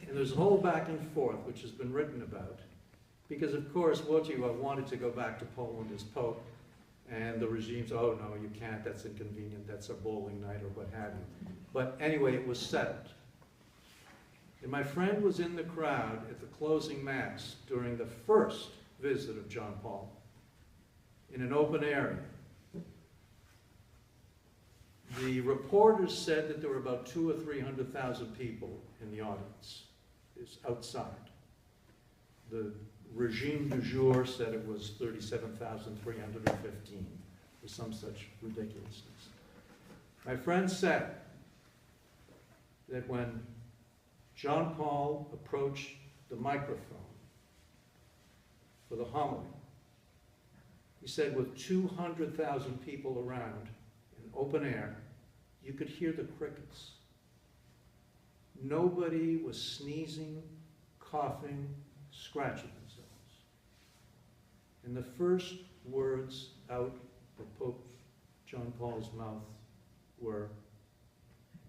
And there's a whole back and forth which has been written about because, of course, Wojtyła wanted to go back to Poland as pope, and the regime's, oh no, you can't, that's inconvenient, that's a bowling night or what have you. But anyway, it was settled. And my friend was in the crowd at the closing mass during the first visit of John Paul in an open area. The reporters said that there were about 200,000 or 300,000 people in the audience. It's outside. The regime du jour said it was 37,315 or some such ridiculousness. My friend said that when John Paul approached the microphone for the homily, he said with 200,000 people around in open air, you could hear the crickets. Nobody was sneezing, coughing, scratching themselves. And the first words out of Pope John Paul's mouth were,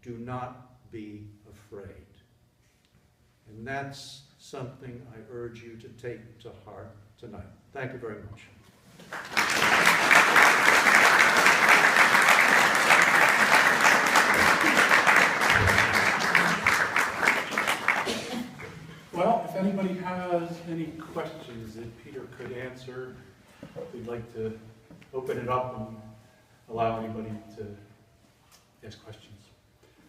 "Do not be afraid." And that's something I urge you to take to heart tonight. Thank you very much. Well, if anybody has any questions that Peter could answer, we'd like to open it up and allow anybody to ask questions.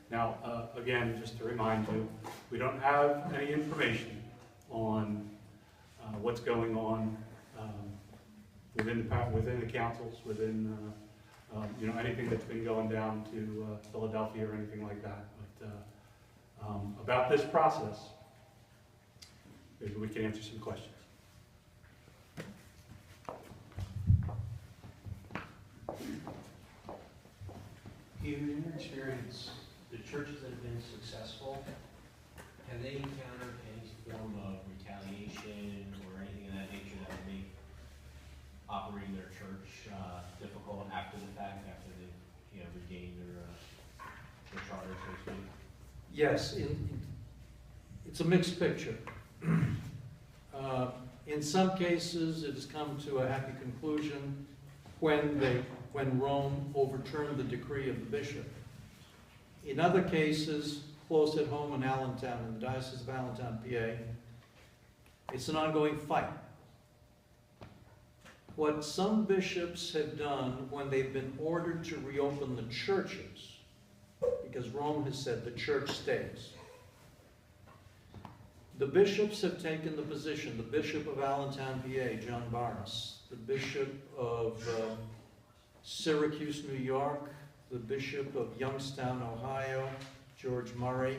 Now, again, just to remind you, we don't have any information on what's going on within the councils, within anything that's been going down to Philadelphia or anything like that. But about this process, maybe we can answer some questions. In your experience, the churches that have been successful, have they encountered any form of retaliation or anything of that nature that would make operating their church difficult after the fact, after they've regained their charter, so to speak? Yes, it's a mixed picture. In some cases, it has come to a happy conclusion when Rome overturned the decree of the bishop. In other cases, close at home in Allentown, in the Diocese of Allentown, PA, it's an ongoing fight. What some bishops have done when they've been ordered to reopen the churches, because Rome has said the church stays, the bishops have taken the position, the Bishop of Allentown, PA, John Barnes, the Bishop of Syracuse, New York, the Bishop of Youngstown, Ohio, George Murray,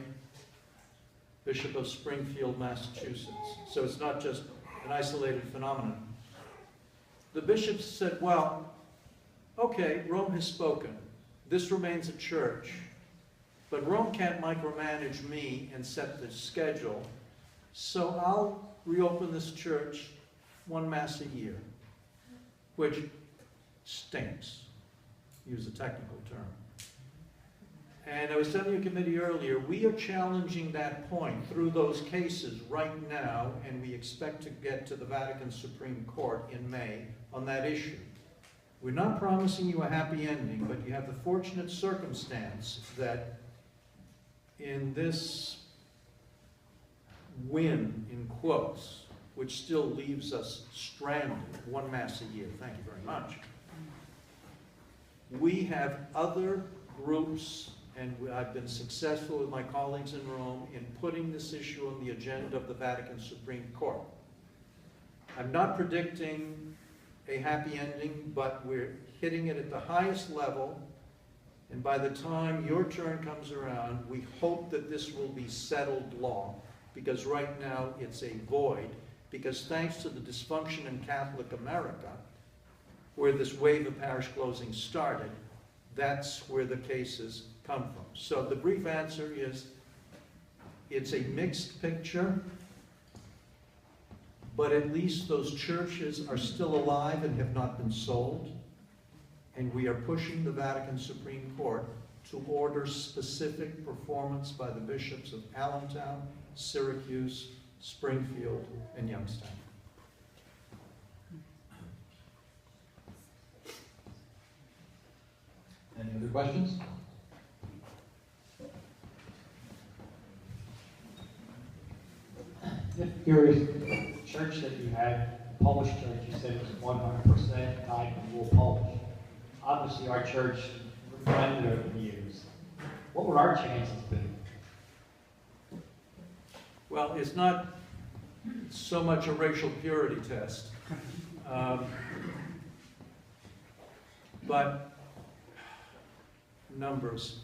Bishop of Springfield, Massachusetts. So it's not just an isolated phenomenon. The bishops said, well, okay, Rome has spoken. This remains a church, but Rome can't micromanage me and set the schedule. So I'll reopen this church one mass a year, which stinks, use a technical term. And I was telling your committee earlier, we are challenging that point through those cases right now, and we expect to get to the Vatican Supreme Court in May on that issue. We're not promising you a happy ending, but you have the fortunate circumstance that in this win, in quotes, which still leaves us stranded one mass a year, thank you very much, we have other groups, and I've been successful with my colleagues in Rome in putting this issue on the agenda of the Vatican Supreme Court. I'm not predicting a happy ending, but we're hitting it at the highest level, and by the time your turn comes around, we hope that this will be settled law, because right now it's a void, because thanks to the dysfunction in Catholic America, where this wave of parish closing started, that's where the cases come from. So the brief answer is, it's a mixed picture, but at least those churches are still alive and have not been sold, and we are pushing the Vatican Supreme Court to order specific performance by the bishops of Allentown, Syracuse, Springfield, and Youngstown. Any other questions? Just curious, the church that you had, the Polish church, you said it was 100% tied to full Polish. Obviously, our church blended over the years. What would our chances be? Well, it's not so much a racial purity test, but numbers.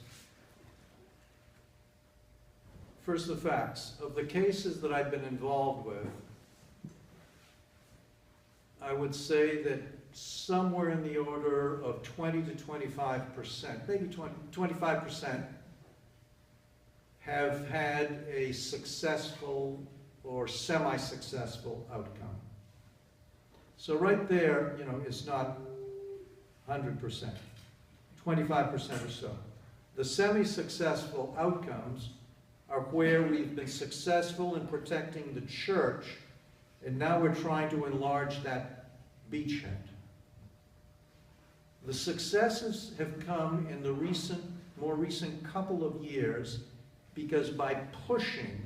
First, the facts. Of the cases that I've been involved with, I would say that somewhere in the order of 20 to 25%, maybe 25%, have had a successful or semi-successful outcome. So right there, you know, it's not 100%, 25% or so. The semi-successful outcomes are where we've been successful in protecting the church, and now we're trying to enlarge that beachhead. The successes have come in the more recent couple of years, because by pushing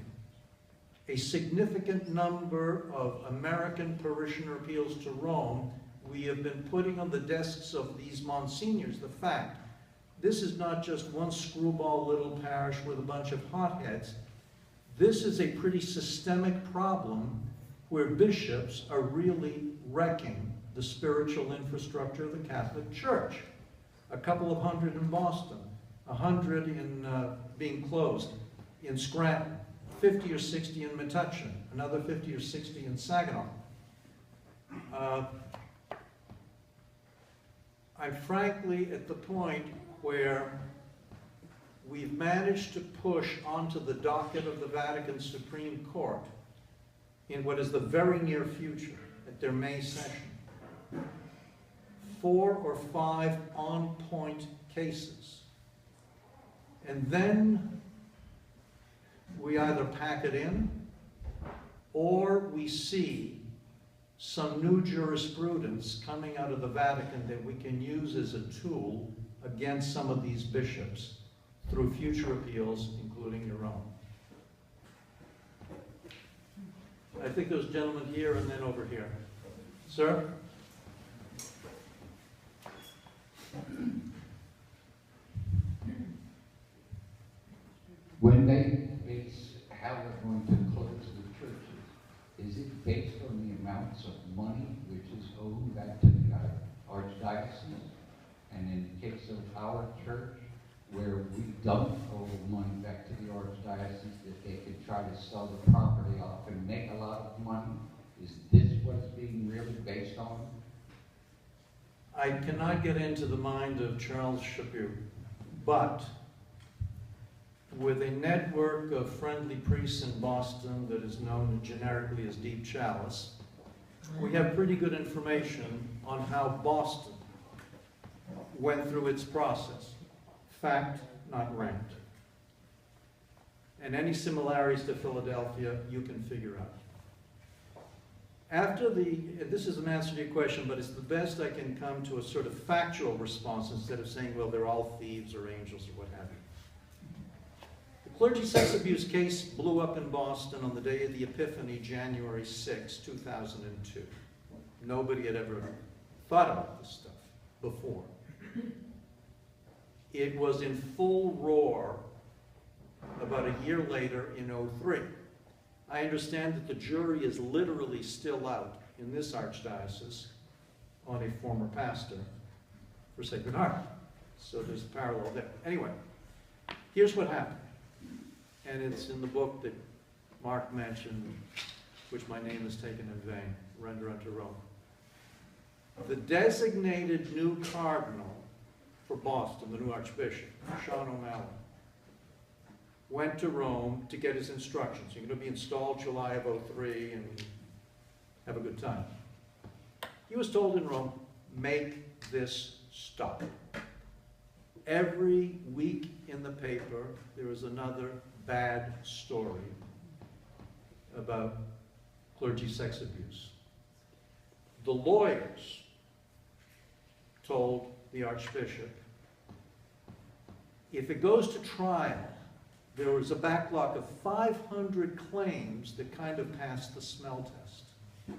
a significant number of American parishioner appeals to Rome, we have been putting on the desks of these monsignors the fact this is not just one screwball little parish with a bunch of hotheads. This is a pretty systemic problem where bishops are really wrecking the spiritual infrastructure of the Catholic Church. A couple of hundred in Boston, 100 in being closed in Scranton, 50 or 60 in Metuchen, another 50 or 60 in Saginaw. I'm frankly at the point where we've managed to push onto the docket of the Vatican Supreme Court in what is the very near future, at their May session, 4 or 5 on-point cases. And then we either pack it in, or we see some new jurisprudence coming out of the Vatican that we can use as a tool against some of these bishops through future appeals, including your own. I think those gentlemen here and then over here. Sir? When they base how they're going to close the churches, is it based on the amounts of money which is owed back to the archdiocese? And in the case of our church, where we don't owe money back to the archdiocese, that they could try to sell the property off and make a lot of money, is this what's being really based on? I cannot get into the mind of Charles Shapiro, but with a network of friendly priests in Boston that is known generically as Deep Chalice, we have pretty good information on how Boston went through its process. Fact, not rant. And any similarities to Philadelphia, you can figure out. After this is an answer to your question, but it's the best I can come to a sort of factual response instead of saying, well, they're all thieves or angels or what have you. The clergy sex abuse case blew up in Boston on the day of the Epiphany, January 6, 2002. Nobody had ever thought about this stuff before. It was in full roar about a year later in '03. I understand that the jury is literally still out in this archdiocese on a former pastor for Sacred Heart. So there's a parallel there. Anyway, here's what happened. And it's in the book that Mark mentioned, which my name is taken in vain, Render unto Rome. The designated new cardinal for Boston, the new archbishop, Sean O'Malley, went to Rome to get his instructions. You're going to be installed July of '03 and have a good time. He was told in Rome, make this stop. Every week in the paper, there was another bad story about clergy sex abuse. The lawyers told the archbishop, if it goes to trial, there was a backlog of 500 claims that kind of passed the smell test.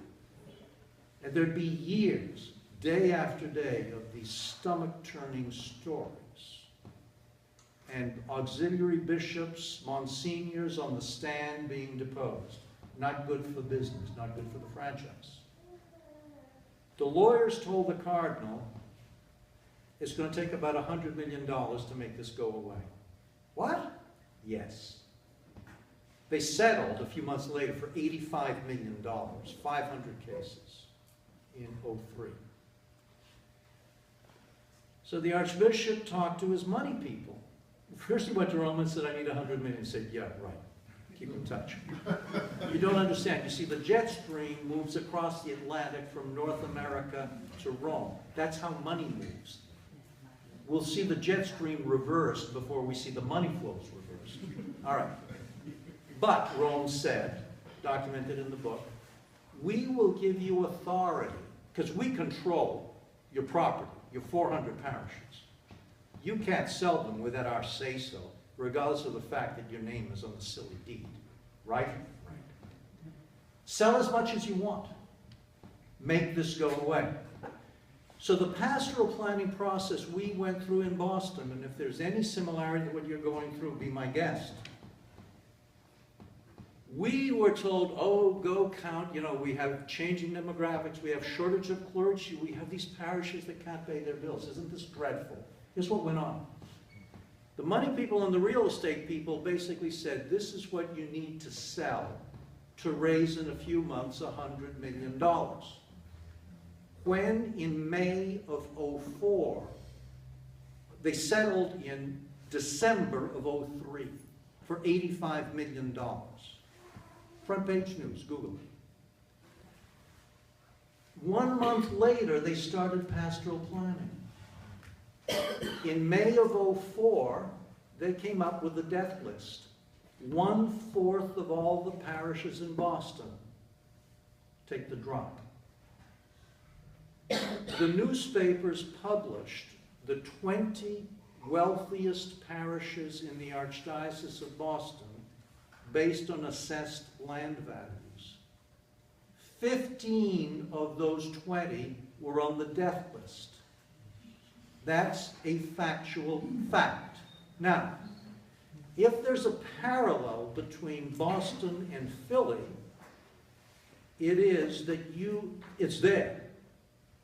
And there'd be years, day after day, of these stomach-turning stories. And auxiliary bishops, monsignors on the stand being deposed. Not good for business, not good for the franchise. The lawyers told the cardinal, it's going to take about $100 million to make this go away. What? Yes. They settled a few months later for $85 million, 500 cases in '03. So the archbishop talked to his money people. First he went to Rome and said, I need $100 million. He said, yeah, right. Keep in touch. You don't understand. You see, the jet stream moves across the Atlantic from North America to Rome. That's how money moves. We'll see the jet stream reversed before we see the money flows reversed. All right. But Rome said, documented in the book, we will give you authority, because we control your property, your 400 parishes. You can't sell them without our say-so, regardless of the fact that your name is on the silly deed. Right? Right. Sell as much as you want. Make this go away. So the pastoral planning process we went through in Boston, and if there's any similarity to what you're going through, be my guest. We were told, oh, go count, we have changing demographics, we have shortage of clergy, we have these parishes that can't pay their bills. Isn't this dreadful? Here's what went on. The money people and the real estate people basically said, this is what you need to sell to raise in a few months $100 million. When in May of '04, they settled in December of '03 for $85 million. Front page news, Google it. 1 month later, they started pastoral planning. In May of '04, they came up with a death list. 1/4 of all the parishes in Boston take the drop. The newspapers published the 20 wealthiest parishes in the Archdiocese of Boston based on assessed land values. 15 of those 20 were on the death list. That's a factual fact. Now, if there's a parallel between Boston and Philly, it is that it's there.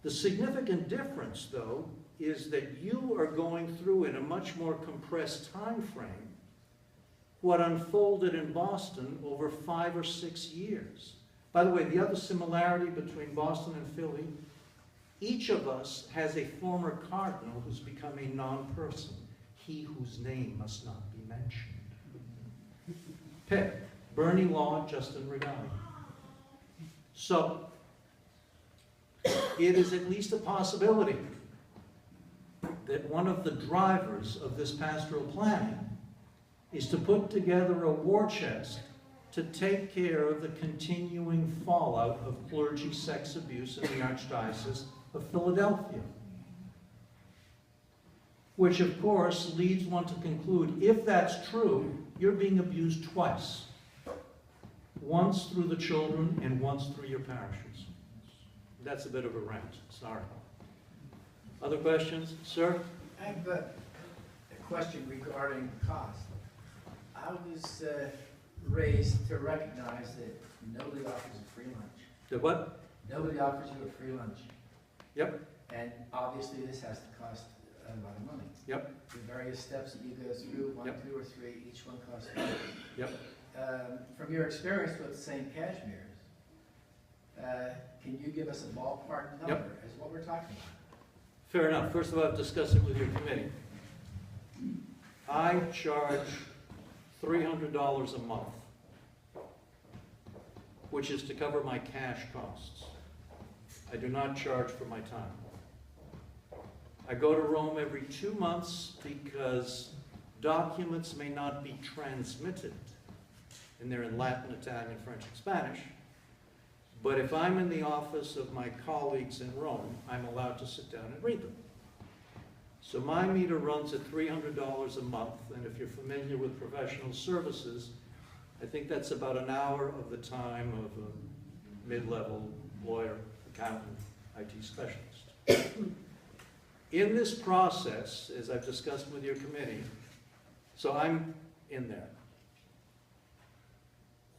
The significant difference, though, is that you are going through in a much more compressed time frame what unfolded in Boston over 5 or 6 years. By the way, the other similarity between Boston and Philly, each of us has a former cardinal who's become a non-person, he whose name must not be mentioned. Pick Bernie Law, Justin Regani. So, it is at least a possibility that one of the drivers of this pastoral planning is to put together a war chest to take care of the continuing fallout of clergy sex abuse in the Archdiocese of Philadelphia. Which, of course, leads one to conclude, if that's true, you're being abused twice. Once through the children and once through your parishes. That's a bit of a rant, sorry. Other questions? Sir? I have a question regarding cost. I was raised to recognize that nobody offers a free lunch. The what? Nobody offers you a free lunch. Yep. And obviously this has to cost a lot of money. Yep. The various steps that you go through, 1, Yep. 2, or 3, each one costs money. Yep. From your experience with St. Cashmere's, can you give us a ballpark number Yep. as what we're talking about? Fair enough. First of all, discuss it with your committee. I charge $300 a month, which is to cover my cash costs. I do not charge for my time. I go to Rome every 2 months because documents may not be transmitted, and they're in Latin, Italian, French, and Spanish. But if I'm in the office of my colleagues in Rome, I'm allowed to sit down and read them. So my meter runs at $300 a month, and if you're familiar with professional services, I think that's about an hour of the time of a mid-level lawyer, accountant, IT specialist. In this process, as I've discussed with your committee, so I'm in there.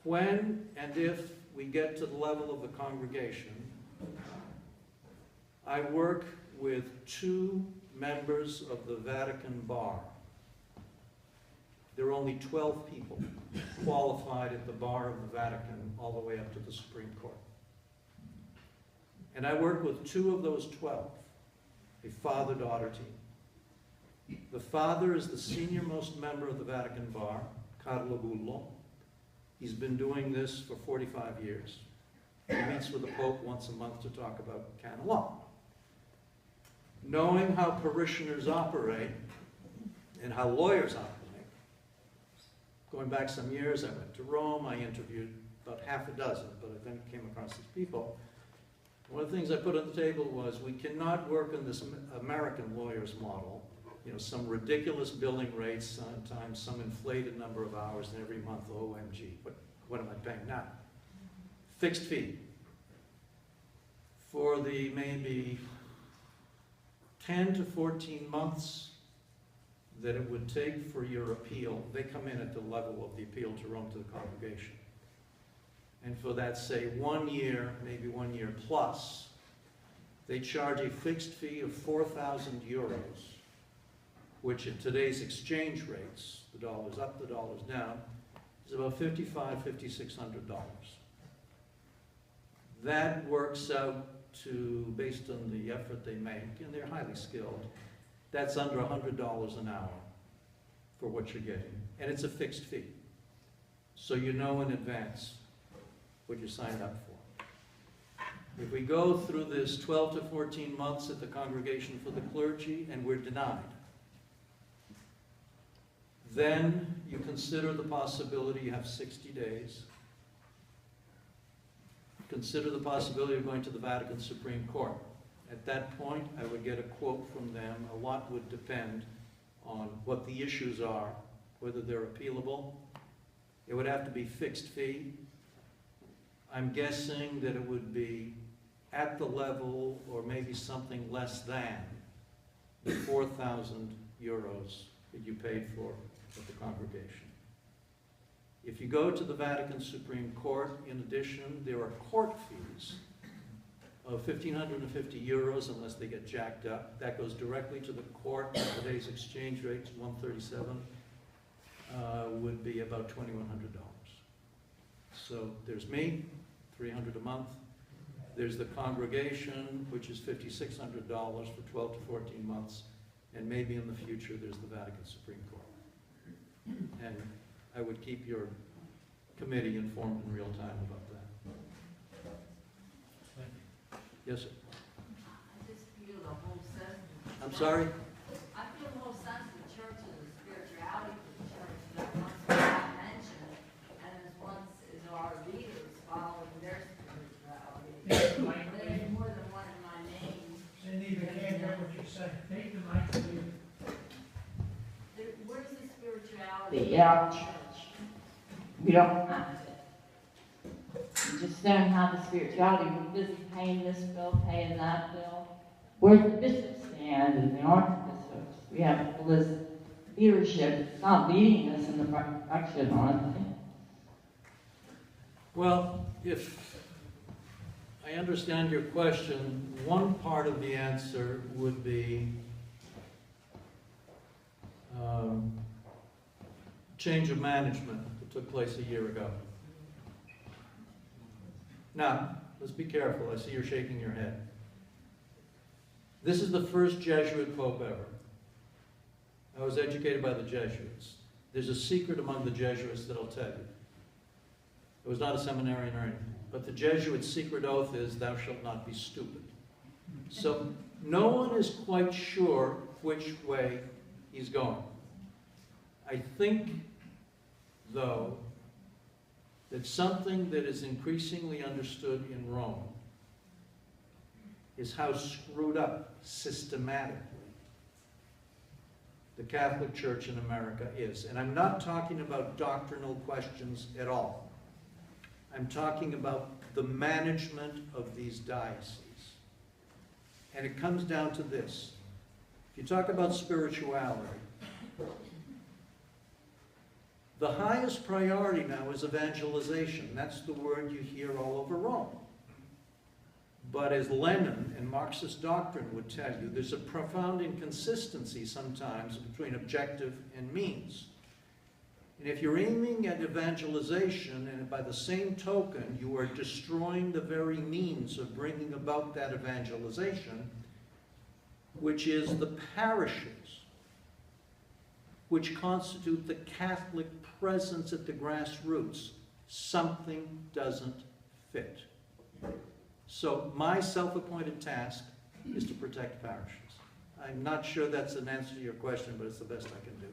When and if we get to the level of the congregation, I work with 2 members of the Vatican bar. There are only 12 people qualified at the bar of the Vatican all the way up to the Supreme Court. And I work with 2 of those 12, a father-daughter team. The father is the senior-most member of the Vatican bar, Carlo Gullo. He's been doing this for 45 years. He meets with the Pope once a month to talk about canon law. Knowing how parishioners operate and how lawyers operate, going back some years, I went to Rome, I interviewed about half a dozen, but I then came across these people. One of the things I put on the table was we cannot work on this American lawyer's model, some ridiculous billing rates, sometimes some inflated number of hours, and every month, OMG, what am I paying now? Fixed fee. For the maybe 10 to 14 months that it would take for your appeal, they come in at the level of the appeal to Rome to the congregation. And for that, say, 1 year, maybe 1 year plus, they charge a fixed fee of 4,000 euros, which at today's exchange rates, the dollar's up, the dollar's down, is about $5,500, $5,600. That works out to, based on the effort they make, and they're highly skilled, that's under $100 an hour for what you're getting. And it's a fixed fee. So you know in advance what you signed up for. If we go through this 12 to 14 months at the Congregation for the Clergy and we're denied, then you consider the possibility you have 60 days. Consider the possibility of going to the Vatican Supreme Court. At that point, I would get a quote from them. A lot would depend on what the issues are, whether they're appealable. It would have to be fixed fee. I'm guessing that it would be at the level, or maybe something less than, the 4,000 euros that you paid for at the congregation. If you go to the Vatican Supreme Court, in addition, there are court fees of 1,550 euros unless they get jacked up. That goes directly to the court. Today's exchange rate, 137, would be about $2,100. So there's me, $300 a month. There's the congregation, which is $5,600 for 12 to 14 months. And maybe in the future, there's the Vatican Supreme Court. And I would keep your committee informed in real time about that. Yes, sir. I just feel the whole sense. I'm sorry? I feel the whole sense of the church and the spirituality of the church that once was not mentioned, and as once is our leaders following their spirituality. There's more than one in my name. Cindy, they can't hear what you say. Take the mic, please. Where's the spirituality The of the church? We don't have it. We just don't have the spirituality. We're busy paying this bill, paying that bill. Where's the bishop stand and the archbishops? We have all this leadership. It's not leading us in the right direction, honestly. Well, if I understand your question, one part of the answer would be change of management that took place a year ago. Now, let's be careful. I see you're shaking your head. This is the first Jesuit pope ever. I was educated by the Jesuits. There's a secret among the Jesuits that I'll tell you. It was not a seminarian or anything, but the Jesuits' secret oath is, thou shalt not be stupid. So no one is quite sure which way he's going. I think, though, that something that is increasingly understood in Rome is how screwed up systematically the Catholic Church in America is. And I'm not talking about doctrinal questions at all. I'm talking about the management of these dioceses. And it comes down to this. If you talk about spirituality, the highest priority now is evangelization. That's the word you hear all over Rome. But as Lenin and Marxist doctrine would tell you, there's a profound inconsistency sometimes between objective and means. And if you're aiming at evangelization, and by the same token you are destroying the very means of bringing about that evangelization, which is the parishes, which constitute the Catholic presence at the grassroots, something doesn't fit. So my self-appointed task is to protect parishes. I'm not sure that's an answer to your question, but it's the best I can do.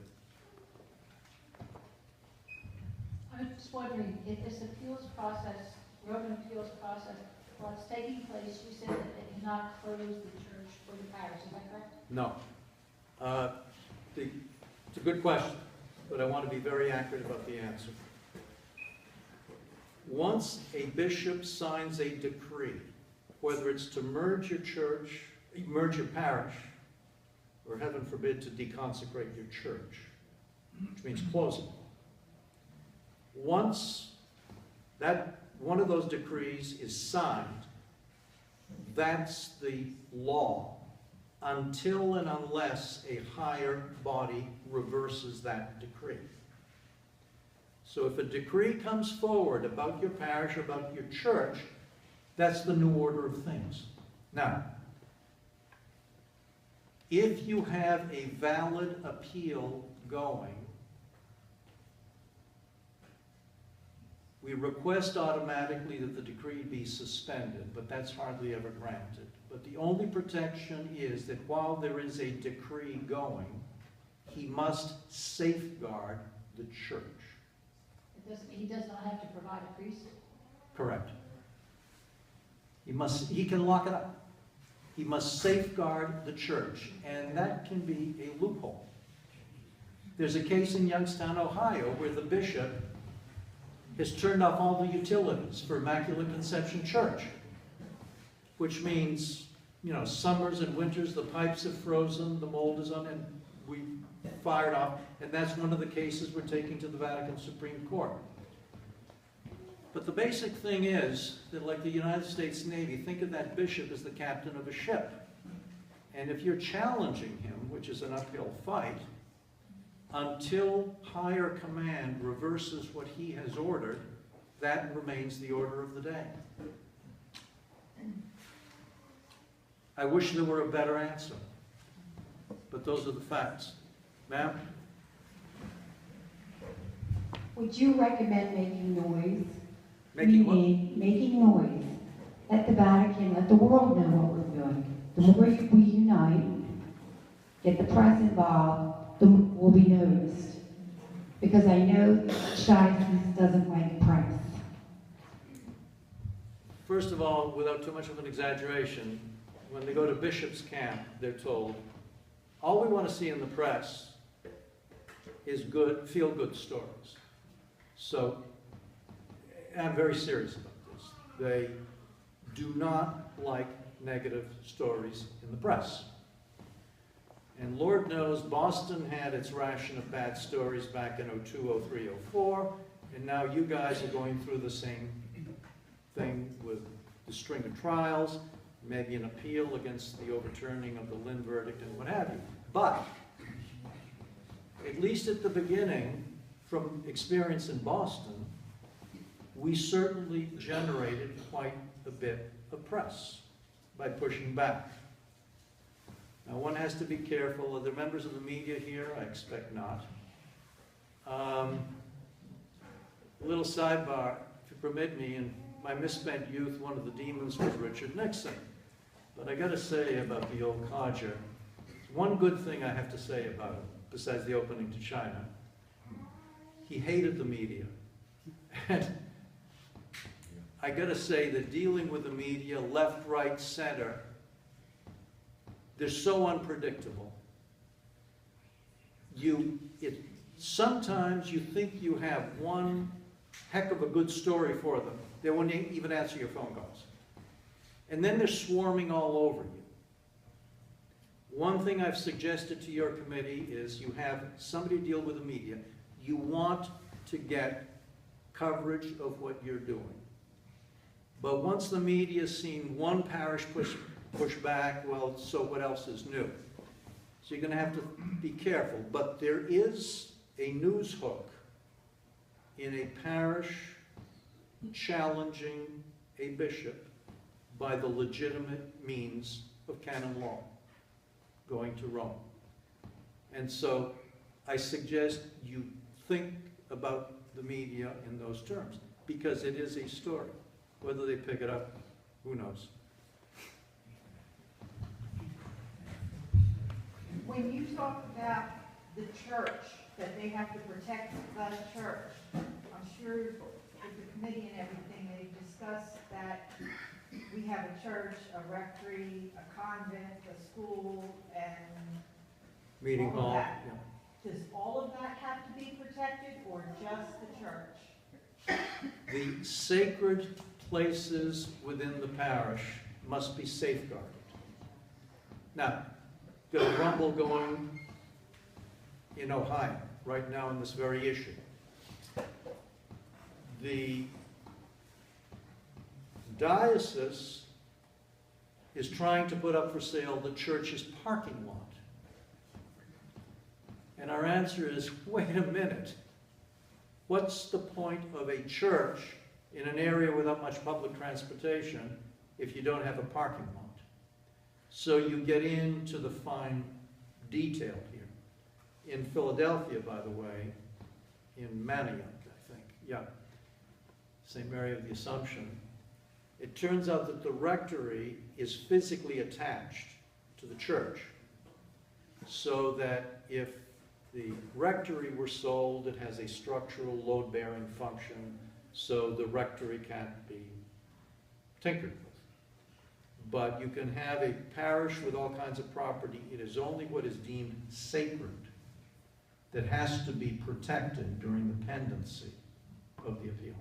I'm just wondering, if this appeals process, Roman appeals process, while it's taking place, you said that they cannot close the church for the parish, is that correct? No. It's a good question, but I want to be very accurate about the answer. Once a bishop signs a decree, whether it's to merge your church, merge your parish, or heaven forbid, to deconsecrate your church, which means close it. Once that one of those decrees is signed, that's the law, until and unless a higher body reverses that decree. So if a decree comes forward about your parish, about your church, that's the new order of things. Now, if you have a valid appeal going, we request automatically that the decree be suspended, but that's hardly ever granted. But the only protection is that while there is a decree going, he must safeguard the church. He does not have to provide a priest? Correct. He can lock it up. He must safeguard the church, and that can be a loophole. There's a case in Youngstown, Ohio, where the bishop has turned off all the utilities for Immaculate Conception Church, which means, you know, summers and winters, the pipes have frozen, the mold is on, and we fired off, and that's one of the cases we're taking to the Vatican Supreme Court. But the basic thing is that, like the United States Navy, think of that bishop as the captain of a ship. And if you're challenging him, which is an uphill fight, until higher command reverses what he has ordered, that remains the order of the day. I wish there were a better answer, but those are the facts. Ma'am? Would you recommend making noise? Making what? Making noise. Let the Vatican, let the world know what we're doing. The more we unite, get the press involved, the more we'll be noticed. Because I know the Archdiocese doesn't like press. First of all, without too much of an exaggeration, when they go to bishop's camp, they're told, all we want to see in the press is good, feel-good stories. So, I'm very serious about this. They do not like negative stories in the press. And Lord knows Boston had its ration of bad stories back in 02, 03, 04, and now you guys are going through the same thing with the string of trials, maybe an appeal against the overturning of the Lynn verdict and what have you. But, at least at the beginning, from experience in Boston, we certainly generated quite a bit of press by pushing back. Now, one has to be careful. Are there members of the media here? I expect not. A little sidebar, if you permit me. In my misspent youth, one of the demons was Richard Nixon. But I got to say about the old codger, one good thing I have to say about him, besides the opening to China, he hated the media. And I got to say that dealing with the media, left, right, center, they're so unpredictable. Sometimes you think you have one heck of a good story for them. They won't even answer your phone calls. And then they're swarming all over you. One thing I've suggested to your committee is you have somebody deal with the media. You want to get coverage of what you're doing. But once the media's seen one parish push back, well, so what else is new? So you're going to have to be careful. But there is a news hook in a parish challenging a bishop by the legitimate means of canon law, going to Rome. And so I suggest you think about the media in those terms, because it is a story. Whether they pick it up, who knows? When you talk about the church, that they have to protect the church, I'm sure with the committee and everything, they discussed that we have a church, a rectory, a convent, a school, and Meeting all of hall. that. Yeah. Does all of that have to be protected, or just the church? The sacred places within the parish must be safeguarded. Now, there's a rumble going in Ohio right now on this very issue. The diocese is trying to put up for sale the church's parking lot. And our answer is, wait a minute. What's the point of a church in an area without much public transportation if you don't have a parking lot? So you get into the fine detail here. In Philadelphia, by the way, in Manayunk, I think, yeah, St. Mary of the Assumption, it turns out that the rectory is physically attached to the church, so that if the rectory were sold, it has a structural load-bearing function, so the rectory can't be tinkered with. But you can have a parish with all kinds of property. It is only what is deemed sacred that has to be protected during the pendency of the appeal.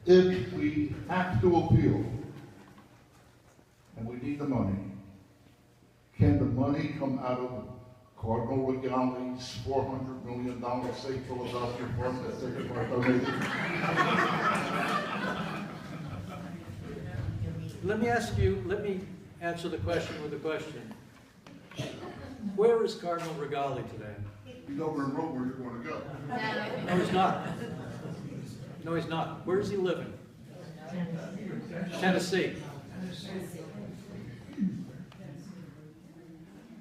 If we have to appeal and we need the money, can the money come out of Cardinal Regali's $400 million State Philadelphia fund that they donated? Let me answer the question with a question. Where is Cardinal Regali today? He's over in Rome where you're going to go. No, he's not. No, he's not. Where is he living? Tennessee.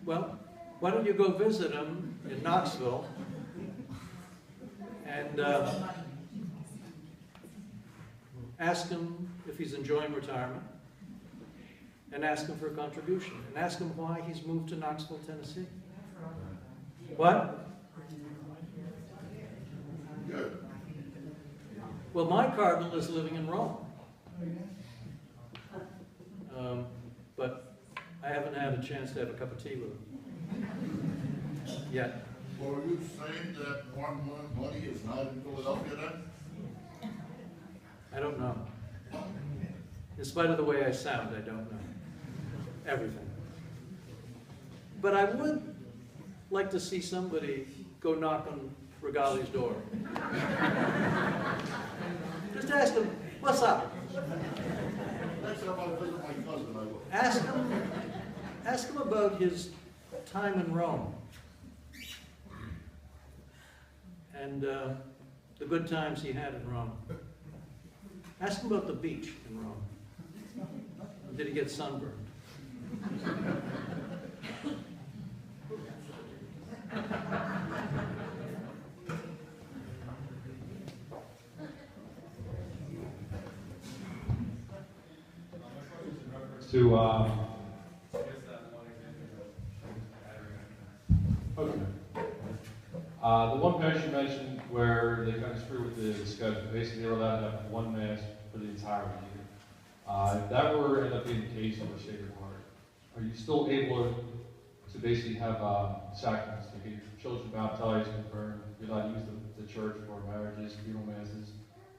Well, why don't you go visit him in Knoxville and ask him if he's enjoying retirement, and ask him for a contribution, and ask him why he's moved to Knoxville, Tennessee. What? Good. Well, my cardinal is living in Rome. But I haven't had a chance to have a cup of tea with him yet. Well, are you saying that money is not in Philadelphia then? I don't know. In spite of the way I sound, I don't know everything. But I would like to see somebody go knock on Regali's door. Just ask him, what's up? Next time I visit my cousin, I will. Ask him about his time in Rome. And the good times he had in Rome. Ask him about the beach in Rome. Did he get sunburned? To, okay. The one parish you mentioned where they kind of screw with the schedule, basically they're allowed to have one mass for the entire year. If that were to end up being the case for Sacred Heart, are you still able to basically have sacraments, to get your children baptized, confirmed, you're allowed to use the church for marriages, funeral masses?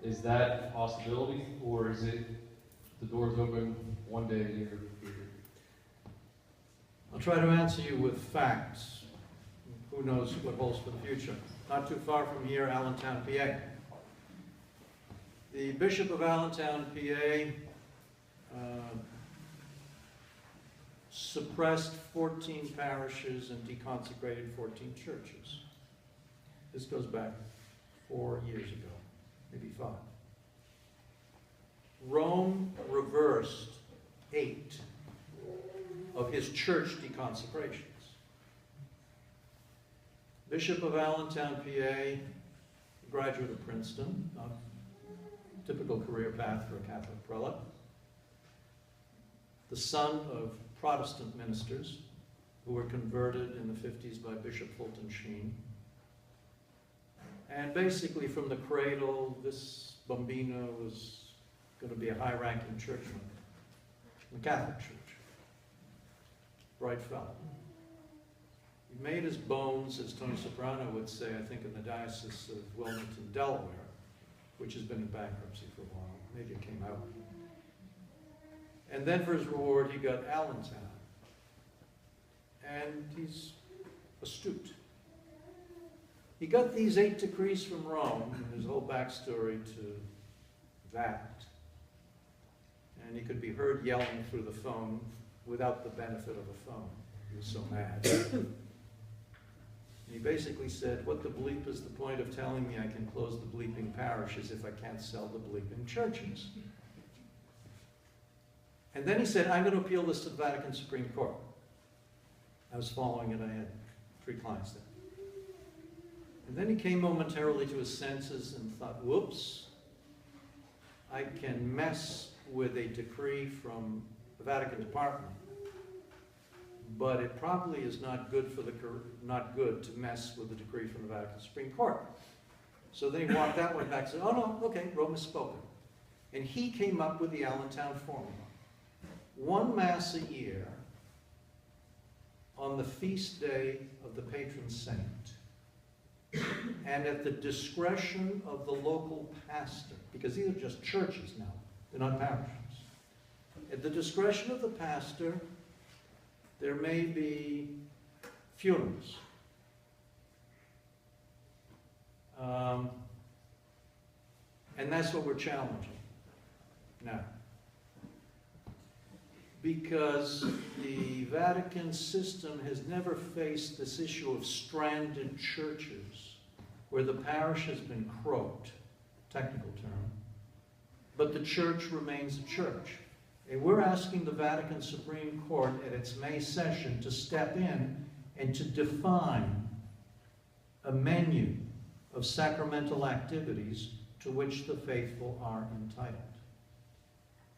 Is that a possibility, or is it the doors open one day a year? I'll try to answer you with facts. Who knows what holds for the future. Not too far from here, Allentown, PA. The Bishop of Allentown, PA, suppressed 14 parishes and deconsecrated 14 churches. This goes back 4 years ago, maybe 5. Rome reversed 8 of his church deconsecrations. Bishop of Allentown, PA, graduate of Princeton, not typical career path for a Catholic prelate. The son of Protestant ministers who were converted in the 50s by Bishop Fulton Sheen. And basically from the cradle, this Bambino was going to be a high-ranking churchman in the Catholic Church. Bright fellow. He made his bones, as Tony Soprano would say, I think in the Diocese of Wilmington, Delaware, which has been in bankruptcy for a while. Maybe it came out. And then for his reward, he got Allentown. And he's astute. He got these 8 decrees from Rome, and his whole backstory to that. And he could be heard yelling through the phone without the benefit of a phone. He was so mad. He basically said, what the bleep is the point of telling me I can close the bleeping parishes if I can't sell the bleeping churches? And then he said, I'm going to appeal this to the Vatican Supreme Court. I was following it. I had 3 clients there. And then he came momentarily to his senses and thought, whoops, I can mess with a decree from the Vatican Department, but it probably is not good to mess with the decree from the Vatican Supreme Court. So then he walked that one back and said, oh no, okay, Rome has spoken. And he came up with the Allentown formula. 1 Mass a year on the feast day of the patron saint, and at the discretion of the local pastor, because these are just churches now, they're not parishes. At the discretion of the pastor, there may be funerals. And that's what we're challenging now. Because the Vatican system has never faced this issue of stranded churches where the parish has been croaked, technical term, but the church remains a church. And we're asking the Vatican Supreme Court at its May session to step in and to define a menu of sacramental activities to which the faithful are entitled.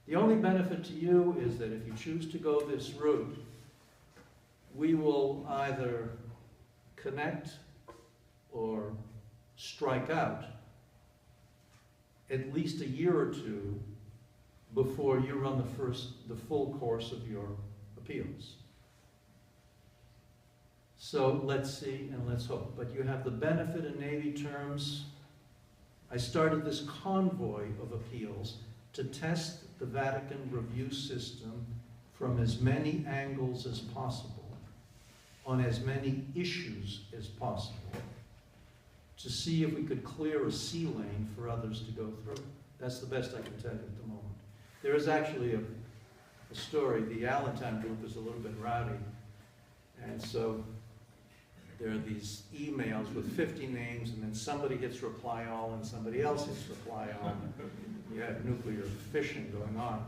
The only benefit to you is that if you choose to go this route, we will either connect or strike out at least a year or two before you run the full course of your appeals. So let's see and let's hope. But you have the benefit in Navy terms. I started this convoy of appeals to test the Vatican review system from as many angles as possible, on as many issues as possible, to see if we could clear a sea lane for others to go through. That's the best I can tell you at the moment. There is actually a story. The Allentown group is a little bit rowdy, and so there are these emails with 50 names, and then somebody hits reply all and somebody else hits reply all. You have nuclear fission going on.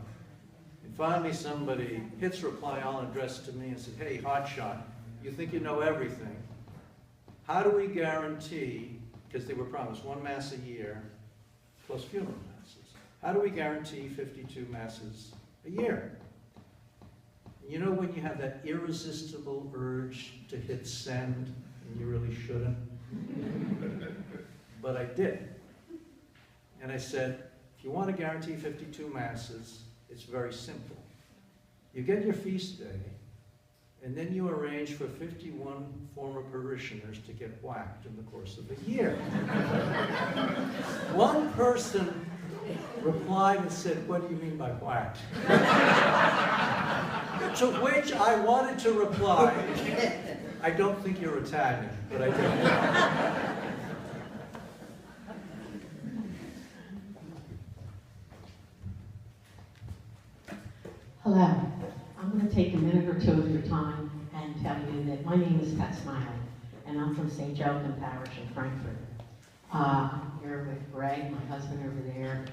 And finally somebody hits reply all addressed to me and said, "Hey, hotshot, you think you know everything. How do we guarantee," because they were promised 1 Mass a year plus funeral masses, how do we guarantee 52 Masses a year? You know when you have that irresistible urge to hit send, and you really shouldn't? But I did. And I said, if you want to guarantee 52 Masses, it's very simple. You get your feast day, and then you arrange for 51 former parishioners to get whacked in the course of a year. One person replied and said, "What do you mean by whacked?" To which I wanted to reply, "I don't think you're Italian," but I didn't. Hello. I'm going to take a minute or two of your time and tell you that my name is Pat Smiley, and I'm from St. Joachim Parish in Frankfurt. I'm here with Greg, my husband over there,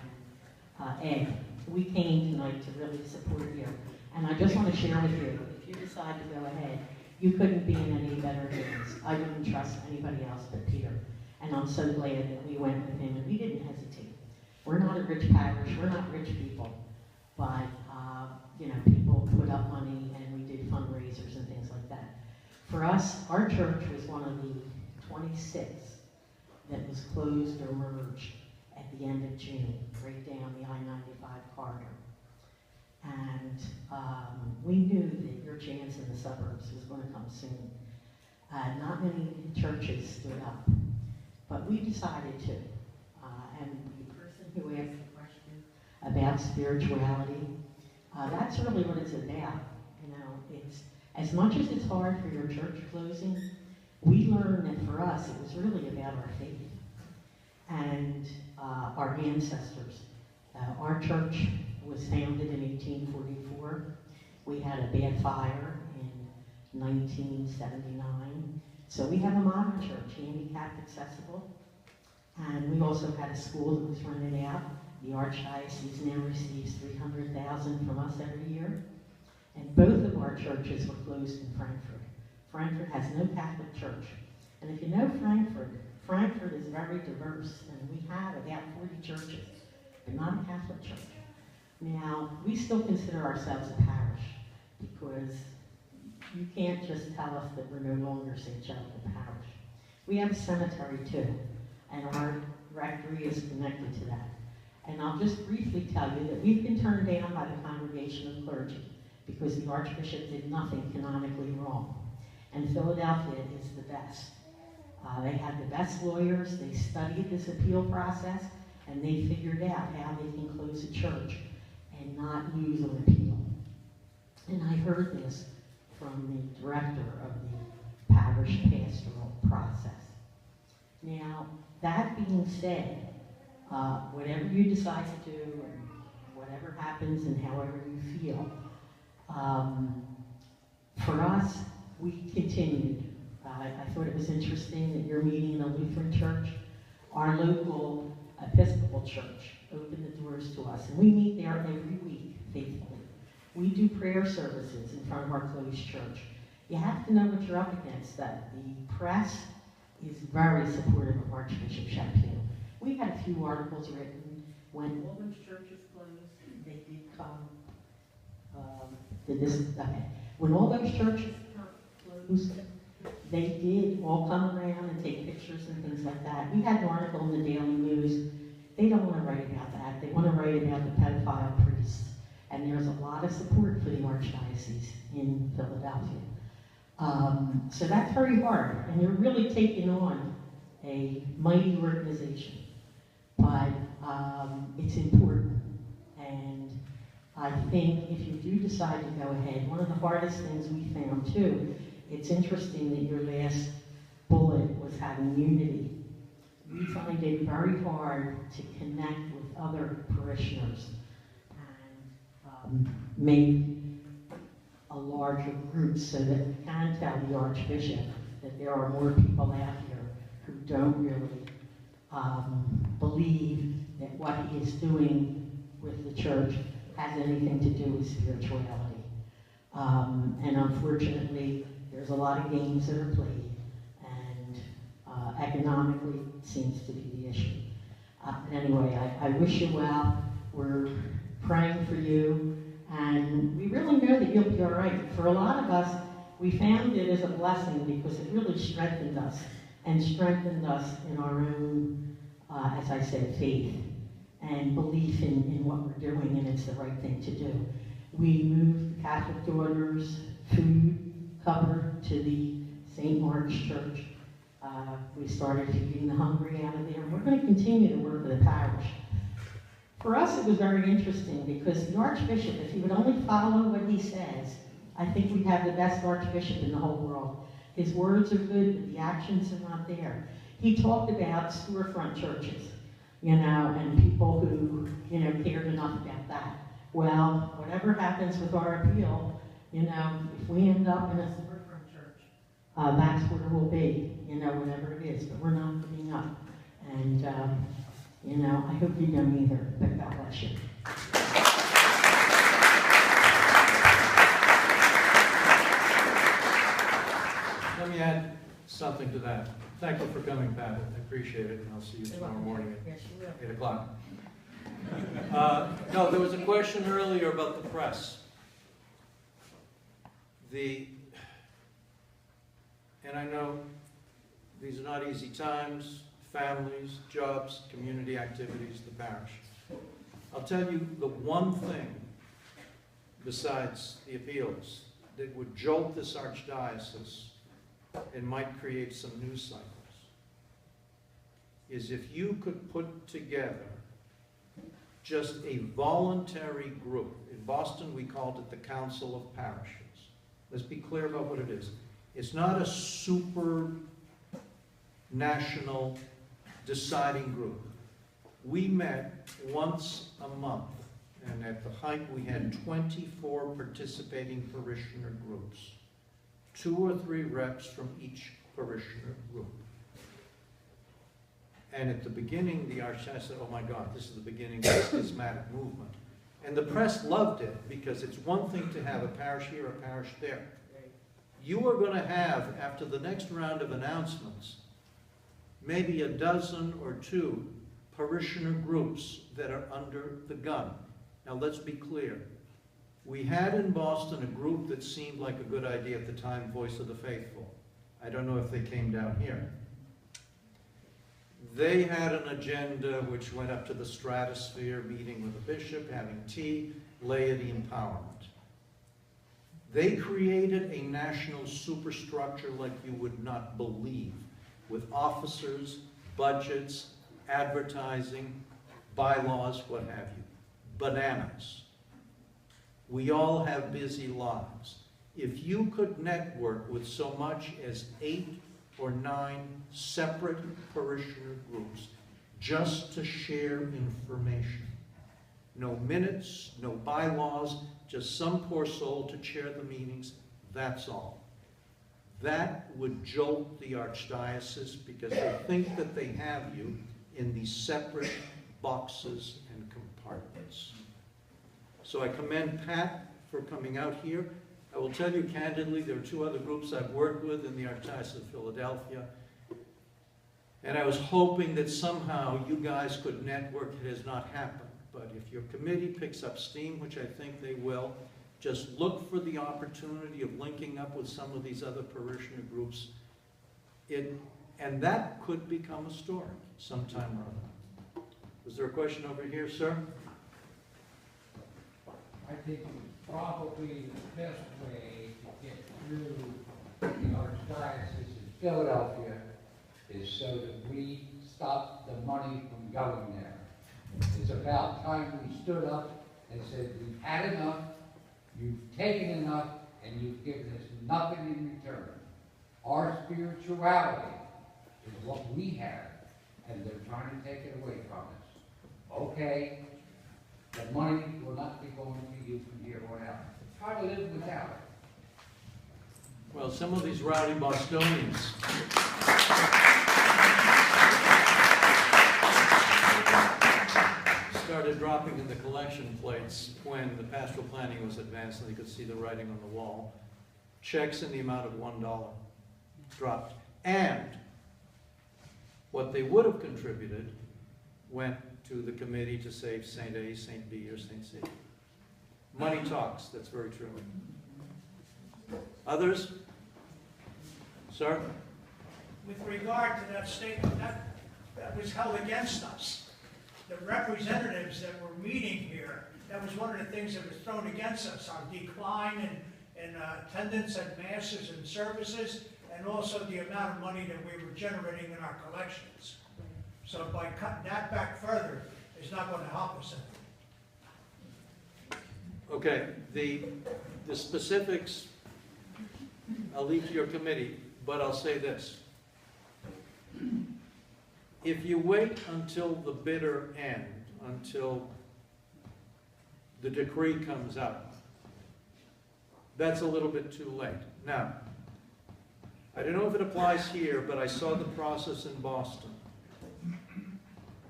Ed. We came tonight to really support you. And I just want to share with you, if you decide to go ahead, you couldn't be in any better hands. I wouldn't trust anybody else but Peter. And I'm so glad that we went with him and we didn't hesitate. We're not a rich parish, we're not rich people. But, you know, people put up money and we did fundraisers and things like that. For us, our church was one of the 26 that was closed or merged at the end of June, right down the I-95 corridor. And we knew that your chance in the suburbs was going to come soon. Not many churches stood up, but we decided to. And the person who asked the question about spirituality, that's really what it's about. You know, it's as much as it's hard for your church closing, we learned that for us it was really about our faith and our ancestors. Our church was founded in 1844. We had a bad fire in 1979. So we have a modern church, handicapped accessible. And we also had a school that was rented out. The Archdiocese now receives $300,000 from us every year. And both of our churches were closed in Frankfurt. Frankfurt has no Catholic church. And if you know Frankfurt, Frankfurt is very diverse, and we have about 40 churches, but not a Catholic church. Now, we still consider ourselves a parish, because you can't just tell us that we're no longer St. Joachim Parish. We have a cemetery too, and our rectory is connected to that. And I'll just briefly tell you that we've been turned down by the Congregation of Clergy because the Archbishop did nothing canonically wrong. And Philadelphia is the best. They had the best lawyers, they studied this appeal process, and they figured out how they can close a church and not lose an appeal. And I heard this from the director of the parish pastoral process. Now, that being said, whatever you decide to do and whatever happens and however you feel, for us, we continued. I thought it was interesting that you're meeting in a Lutheran church. Our local Episcopal church opened the doors to us, and we meet there every week, faithfully. We do prayer services in front of our closed church. You have to know what you're up against, that the press is very supportive of Archbishop Shapiro. We had a few articles written when all those churches closed, they did come, when all those churches closed, they did all come around and take pictures and things like that. We had an article in the Daily News. They don't want to write about that. They want to write about the pedophile priests. And there's a lot of support for the Archdiocese in Philadelphia. So that's very hard. And you're really taking on a mighty organization. But it's important. And I think if you do decide to go ahead, one of the hardest things we found too, it's interesting that your last bullet was having unity. We find it very hard to connect with other parishioners and make a larger group so that we can tell the Archbishop that there are more people out here who don't really believe that what he is doing with the church has anything to do with spirituality. And unfortunately, there's a lot of games that are played, and economically it seems to be the issue. Anyway, I wish you well. We're praying for you, and we really know that you'll be all right. For a lot of us, we found it as a blessing because it really strengthened us, and strengthened us in our own, as I said, faith and belief in what we're doing, and it's the right thing to do. We moved the Catholic Daughters food cupboard to the St. Mark's Church. We started feeding the hungry out of there. We're going to continue to work with the parish. For us, it was very interesting because the Archbishop, if he would only follow what he says, I think we'd have the best Archbishop in the whole world. His words are good, but the actions are not there. He talked about storefront churches, and people who, cared enough about that. Well, whatever happens with our appeal, if we end up in a storefront church, that's where we'll be, whatever it is, but we're not giving up. And, I hope you don't either, but God bless you. Let me add something to that. Thank you for coming, Pat. I appreciate it, and I'll see you tomorrow morning at 8 o'clock. No, there was a question earlier about the press. And I know these are not easy times, families, jobs, community activities, the parish. I'll tell you the one thing, besides the appeals, that would jolt this archdiocese and might create some news cycles, is if you could put together just a voluntary group. In Boston, we called it the Council of Parishes. Let's be clear about what it is. It's not a super national deciding group. We met once a month, and at the height we had 24 participating parishioner groups, 2 or 3 reps from each parishioner group. And at the beginning, the Archdiocese said, oh my God, this is the beginning of this schismatic movement. And the press loved it, because it's one thing to have a parish here, a parish there. You are going to have, after the next round of announcements, maybe a dozen or 2 parishioner groups that are under the gun. Now let's be clear. We had in Boston a group that seemed like a good idea at the time, Voice of the Faithful. I don't know if they came down here. They had an agenda which went up to the stratosphere, meeting with the bishop, having tea, laity empowerment. They created a national superstructure like you would not believe, with officers, budgets, advertising, bylaws, what have you. Bananas. We all have busy lives. If you could network with so much as 8 or 9 separate parishioner groups just to share information. No minutes, no bylaws, just some poor soul to chair the meetings, that's all. That would jolt the Archdiocese, because they think that they have you in these separate boxes and compartments. So I commend Pat for coming out here. I will tell you candidly, there are two other groups I've worked with in the Archdiocese of Philadelphia, and I was hoping that somehow you guys could network. It has not happened. But if your committee picks up steam, which I think they will, just look for the opportunity of linking up with some of these other parishioner groups. And that could become a story sometime or other. Was there a question over here, sir? I think probably the best way to get through the Archdiocese of Philadelphia is so that we stop the money from going there. It's about time we stood up and said, we've had enough, you've taken enough, and you've given us nothing in return. Our spirituality is what we have, and they're trying to take it away from us. Okay, the money will not be going to you from here on out. Try to live without it. Well, some of these rowdy Bostonians started dropping in the collection plates when the pastoral planning was advanced and they could see the writing on the wall. Checks in the amount of $1 dropped. And what they would have contributed went to the committee to save St. A, St. B, or St. C. Money talks, that's very true. Others? Sir? With regard to that statement, that was held against us. The representatives that were meeting here, that was one of the things that was thrown against us, our decline in attendance at masses and services, and also the amount of money that we were generating in our collections. So by cutting that back further is not going to help us any. Okay, the specifics I'll leave to your committee, but I'll say this. If you wait until the bitter end, until the decree comes out, that's a little bit too late. Now, I don't know if it applies here, but I saw the process in Boston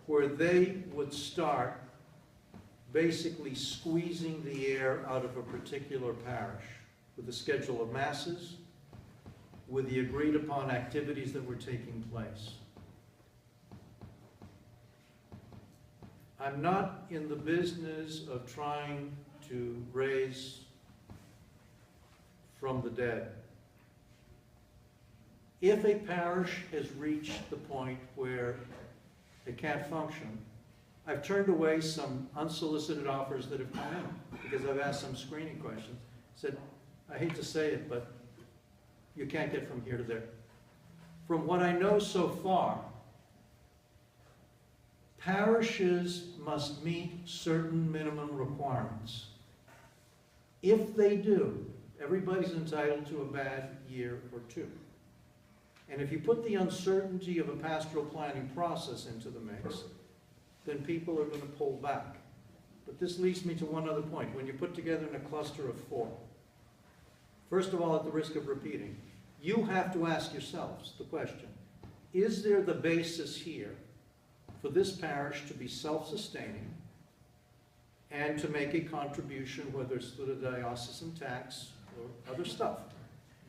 where they would start basically squeezing the air out of a particular parish with a schedule of masses, with the agreed upon activities that were taking place. I'm not in the business of trying to raise from the dead. If a parish has reached the point where it can't function, I've turned away some unsolicited offers that have come in because I've asked some screening questions. Said, I hate to say it, but you can't get from here to there. From what I know so far, parishes must meet certain minimum requirements. If they do, everybody's entitled to a bad year or two. And if you put the uncertainty of a pastoral planning process into the mix, then people are going to pull back. But this leads me to one other point. When you put together in a cluster of 4, first of all, at the risk of repeating, you have to ask yourselves the question, is there the basis here for this parish to be self-sustaining and to make a contribution, whether it's through the diocesan tax or other stuff?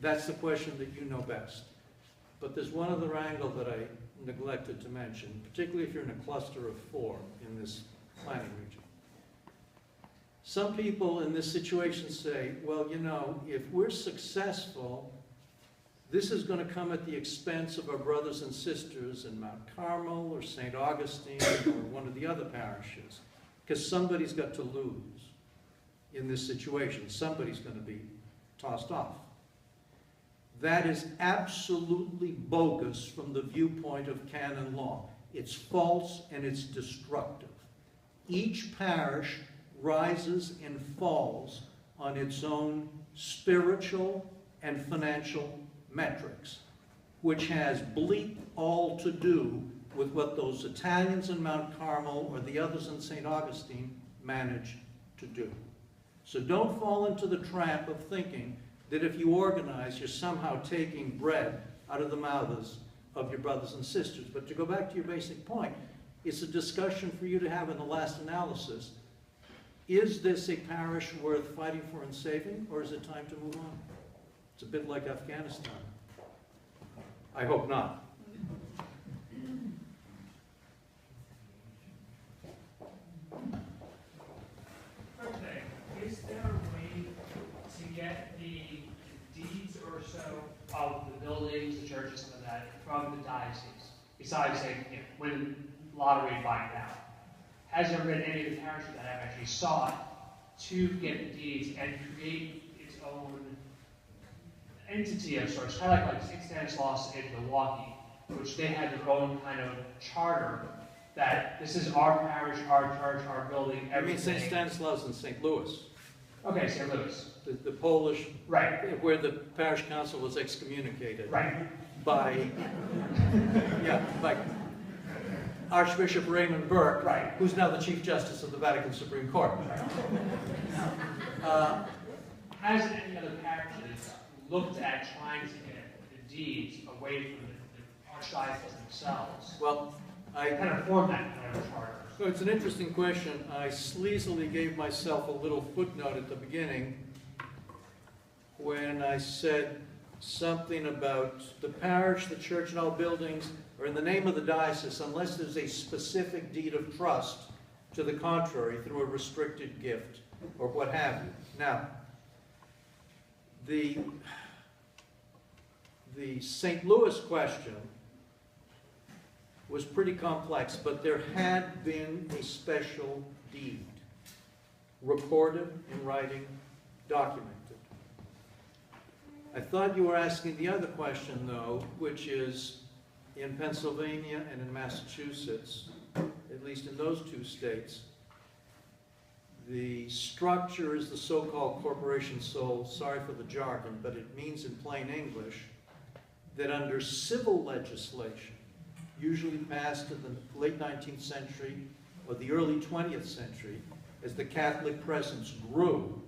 That's the question that you know best. But there's one other angle that I neglected to mention, particularly if you're in a cluster of 4 in this planning region. Some people in this situation say, well, you know, if we're successful, this is going to come at the expense of our brothers and sisters in Mount Carmel or St. Augustine or one of the other parishes, because somebody's got to lose in this situation. Somebody's going to be tossed off. That is absolutely bogus from the viewpoint of canon law. It's false and it's destructive. Each parish rises and falls on its own spiritual and financial metrics, which has bleep all to do with what those Italians in Mount Carmel or the others in St. Augustine managed to do. So don't fall into the trap of thinking that if you organize, you're somehow taking bread out of the mouths of your brothers and sisters. But to go back to your basic point, it's a discussion for you to have in the last analysis. is this a parish worth fighting for and saving, or is it time to move on? It's a bit like Afghanistan. I hope not. Okay, is there a way to get the deeds or so of the buildings, the churches, some of that, from the diocese? Besides, say, when lottery find out, has there been any of the parishes that have actually sought to get the deeds and create its own entity of sorts, kind of like St. Stanislaus in Milwaukee, which they had their own kind of charter that this is our parish, our church, our building, everything. I mean St. Stanislaus in St. Louis. Okay, St. Louis. The Polish, right, where the parish council was excommunicated. Right. By, yeah, by Archbishop Raymond Burke, right, who's now the Chief Justice of the Vatican Supreme Court. Has any other parishes looked at trying to get the deeds away from the archdiocese themselves? Well, I kind of formed that kind of charter. So it's an interesting question. I sleazily gave myself a little footnote at the beginning when I said something about the parish, the church, and all buildings are in the name of the diocese unless there's a specific deed of trust to the contrary through a restricted gift or what have you. Now, the St. Louis question was pretty complex, but there had been a special deed, recorded in writing, documented. I thought you were asking the other question, though, which is in Pennsylvania and in Massachusetts, at least in those two states, the structure is the so-called corporation sole, sorry for the jargon, but it means in plain English that under civil legislation, usually passed in the late 19th century or the early 20th century, as the Catholic presence grew,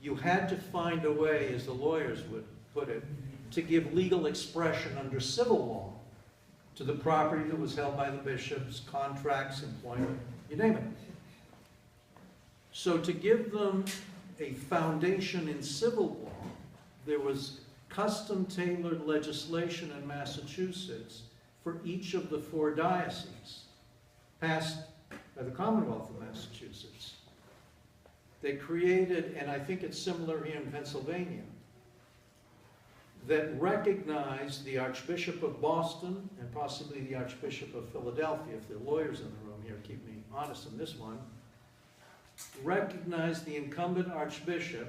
you had to find a way, as the lawyers would put it, to give legal expression under civil law to the property that was held by the bishops, contracts, employment, you name it. So to give them a foundation in civil law, there was custom-tailored legislation in Massachusetts for each of the 4 dioceses, passed by the Commonwealth of Massachusetts. They created, and I think it's similar here in Pennsylvania, that recognized the Archbishop of Boston and possibly the Archbishop of Philadelphia, if there are lawyers in the room here, keep me honest on this one, recognized the incumbent Archbishop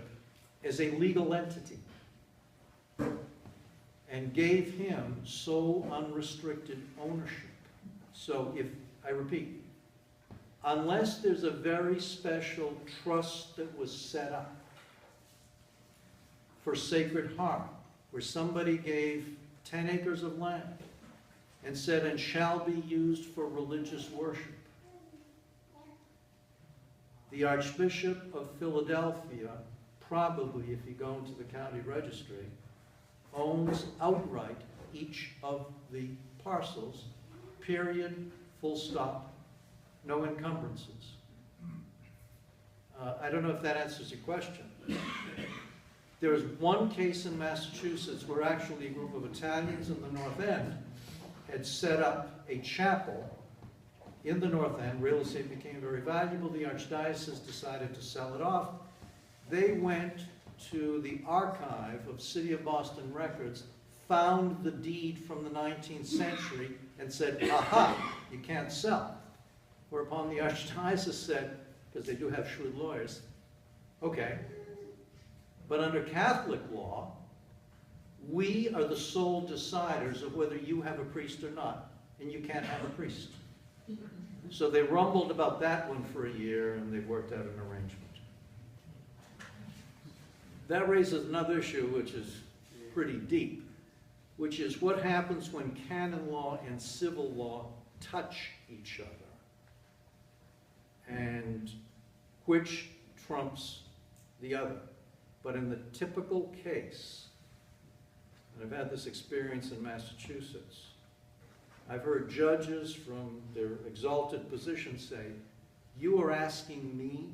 as a legal entity and gave him sole unrestricted ownership. So if, I repeat, unless there's a very special trust that was set up for Sacred Heart, where somebody gave 10 acres of land and said, and shall be used for religious worship. The Archbishop of Philadelphia, probably if you go into the county registry, owns outright each of the parcels, period, full stop, no encumbrances. I don't know if that answers your question. There was one case in Massachusetts where actually a group of Italians in the North End had set up a chapel in the North End. Real estate became very valuable. The Archdiocese decided to sell it off. They went to the archive of City of Boston records, found the deed from the 19th century, and said, aha, you can't sell. Whereupon the Archdiocese said, because they do have shrewd lawyers, okay, but under Catholic law, we are the sole deciders of whether you have a priest or not, and you can't have a priest. So they rumbled about that one for a year, and they worked out an arrangement. That raises another issue, which is pretty deep, which is what happens when canon law and civil law touch each other, and which trumps the other. But in the typical case, and I've had this experience in Massachusetts, I've heard judges from their exalted position say, You are asking me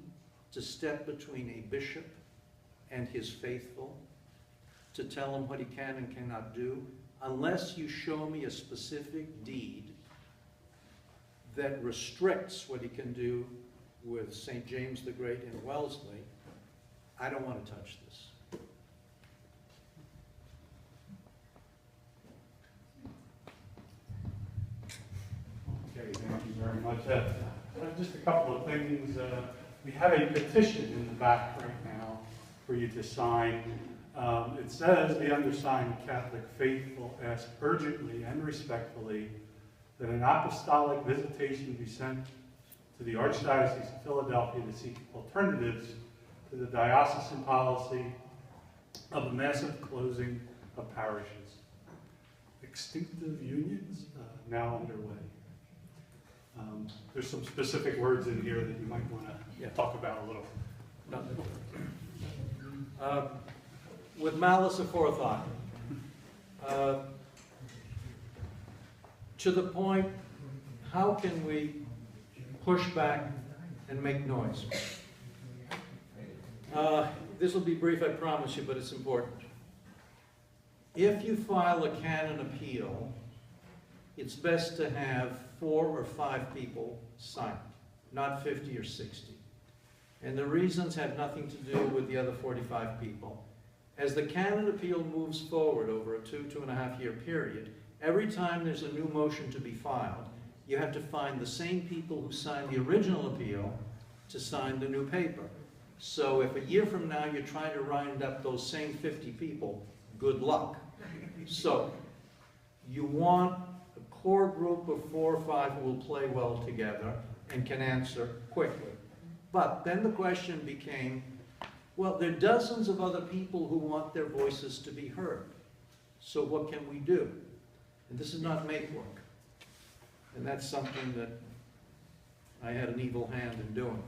to step between a bishop and his faithful, to tell him what he can and cannot do, unless you show me a specific deed that restricts what he can do with St. James the Great in Wellesley. I don't want to touch this. Okay, thank you very much. Just a couple of things. We have a petition in the back right now for you to sign. It says, the undersigned Catholic faithful ask urgently and respectfully that an apostolic visitation be sent to the Archdiocese of Philadelphia to seek alternatives to the diocesan policy of a massive closing of parishes. Extinctive unions now underway. There's some specific words in here that you might want to talk about a little. With malice aforethought, to the point, how can we push back and make noise? This will be brief, I promise you, but it's important. If you file a canon appeal, it's best to have 4 or 5 people sign it, not 50 or 60. And the reasons have nothing to do with the other 45 people. As the canon appeal moves forward over a 2.5 year period, every time there's a new motion to be filed, you have to find the same people who signed the original appeal to sign the new paper. So if a year from now you're trying to round up those same 50 people, good luck. So you want a core group of 4 or 5 who will play well together and can answer quickly. But then the question became, well, there are dozens of other people who want their voices to be heard. So what can we do? And this is not make work. And that's something that I had an evil hand in doing.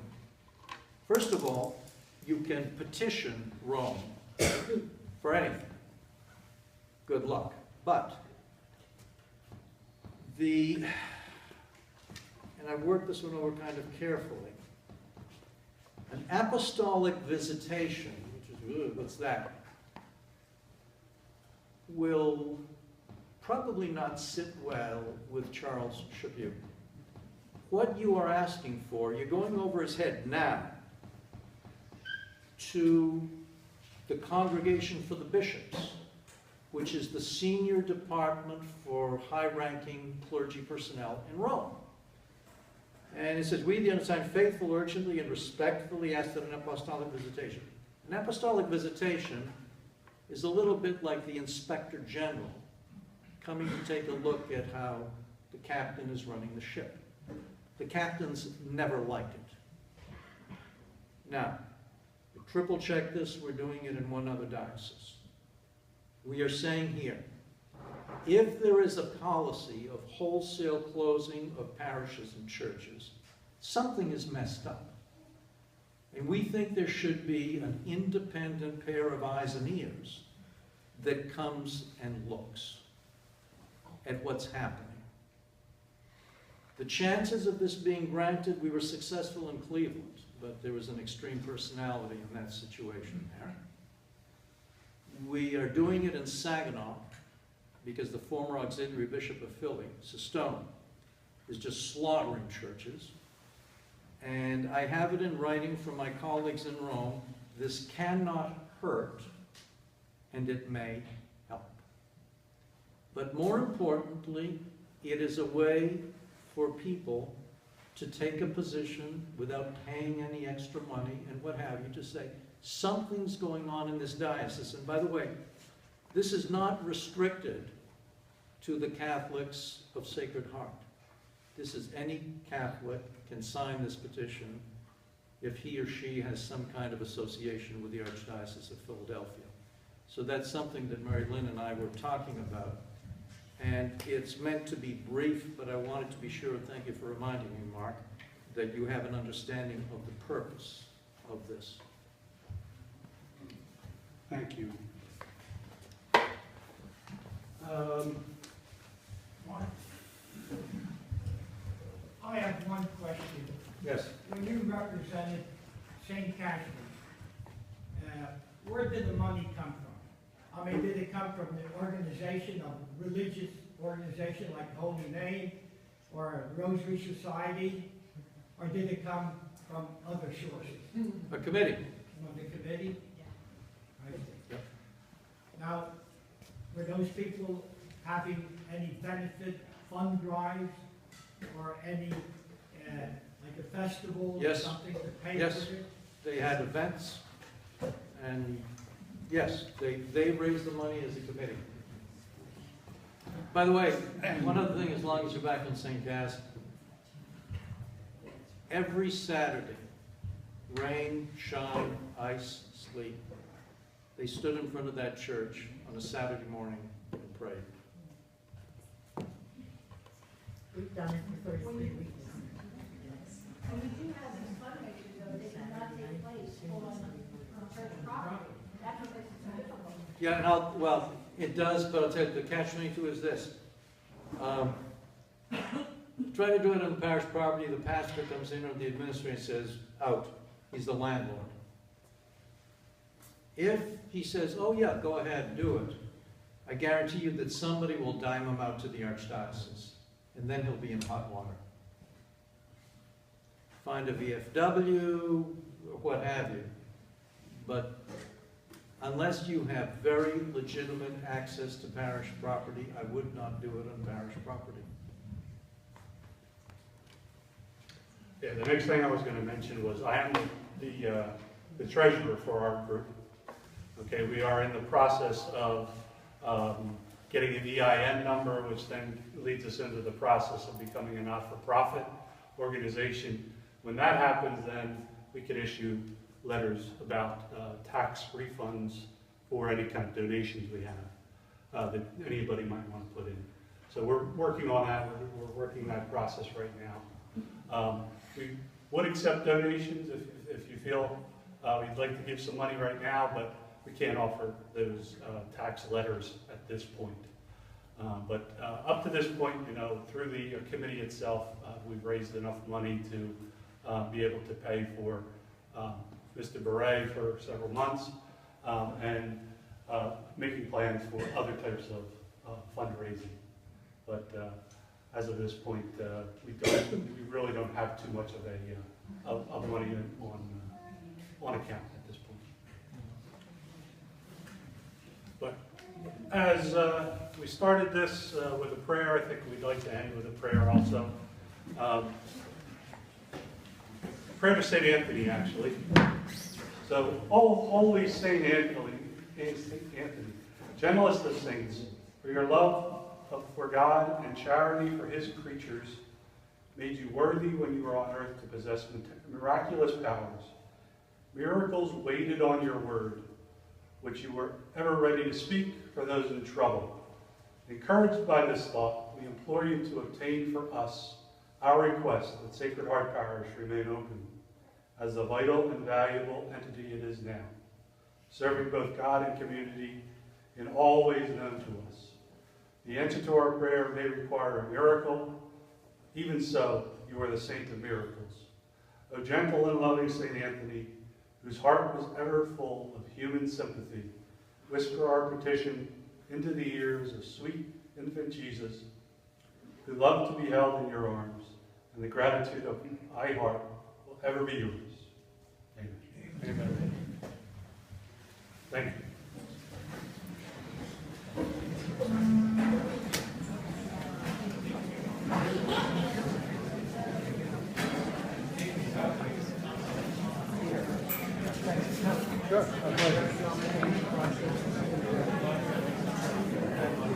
First of all, you can petition Rome for anything. Good luck. But and I've worked this one over kind of carefully, an apostolic visitation, which is, what's that, will probably not sit well with Charles Chaput. What you are asking for, you're going over his head now to the Congregation for the Bishops, which is the senior department for high-ranking clergy personnel in Rome. And it says, we, the undersigned faithful, urgently and respectfully ask that an apostolic visitation. An apostolic visitation is a little bit like the Inspector General coming to take a look at how the captain is running the ship. The captains never liked it. Now, to triple check this, we're doing it in one other diocese. We are saying here, if there is a policy of wholesale closing of parishes and churches, something is messed up. And we think there should be an independent pair of eyes and ears that comes and looks at what's happening. The chances of this being granted, we were successful in Cleveland, but there was an extreme personality in that situation there. We are doing it in Saginaw because the former auxiliary bishop of Philly, Sistone, is just slaughtering churches. And I have it in writing from my colleagues in Rome. This cannot hurt, and it may help. But more importantly, it is a way for people to take a position without paying any extra money and what have you, to say, something's going on in this diocese. And by the way, this is not restricted to the Catholics of Sacred Heart. This is any Catholic can sign this petition if he or she has some kind of association with the Archdiocese of Philadelphia. So that's something that Mary Lynn and I were talking about. And it's meant to be brief, but I wanted to be sure, thank you for reminding me, Mark, that you have an understanding of the purpose of this. Thank you. I have one question. Yes. When St. Catherine, where did the money come from? I mean, did it come from the organization, a religious organization like Holy Name or a Rosary Society, or did it come from other sources? A committee. From the committee? I see. Now, were those people having any benefit fund drives or any, like a festival or Yes. something to pay Yes. for it? They had events, and yes, they raised the money as a committee. By the way, one other thing, as long as you're back in St. Gas, every Saturday, rain, shine, ice, sleet, they stood in front of that church on a Saturday morning and prayed. We've done it for 33 weeks. And we do have these fundraisers, though, they cannot take place on church property. That's what makes it so difficult. Yeah, and well, it does, but I'll tell you, the catch-22 is this. Try to do it on parish property, the pastor comes in or the administrator says, out. He's the landlord. If he says, oh yeah, go ahead, do it, I guarantee you that somebody will dime him out to the archdiocese, and then he'll be in hot water. Find a VFW, or what have you. But unless you have very legitimate access to parish property, I would not do it on parish property. Yeah, the next thing I was going to mention was I am the treasurer for our group. Okay, we are in the process of getting an EIN number, which then leads us into the process of becoming a not-for-profit organization. When that happens, then we could issue letters about tax refunds for any kind of donations we have that anybody might want to put in. So we're working on that. We're working that process right now. We would accept donations if you feel you'd like to give some money right now, but we can't offer those tax letters at this point. But up to this point, you know, through the committee itself, we've raised enough money to be able to pay for Mr. Borre for several months and making plans for other types of fundraising. But as of this point, we really don't have too much of money on account at this point. But as we started this with a prayer, I think we'd like to end with a prayer also. Prayer to St. Anthony, actually. So, oh, holy St. Anthony, gentlest of saints, for your love for God and charity for his creatures made you worthy when you were on earth to possess miraculous powers. Miracles waited on your word, which you were ever ready to speak for those in trouble. Encouraged by this thought, we implore you to obtain for us our request that Sacred Heart Parish remain open as the vital and valuable entity it is now, serving both God and community in all ways known to us. The answer to our prayer may require a miracle. Even so, you are the saint of miracles. O gentle and loving St. Anthony, whose heart was ever full of human sympathy, whisper our petition into the ears of sweet infant Jesus, who loved to be held in your arms, and the gratitude of my heart will ever be yours. Amen. Amen. Thank you. Sure.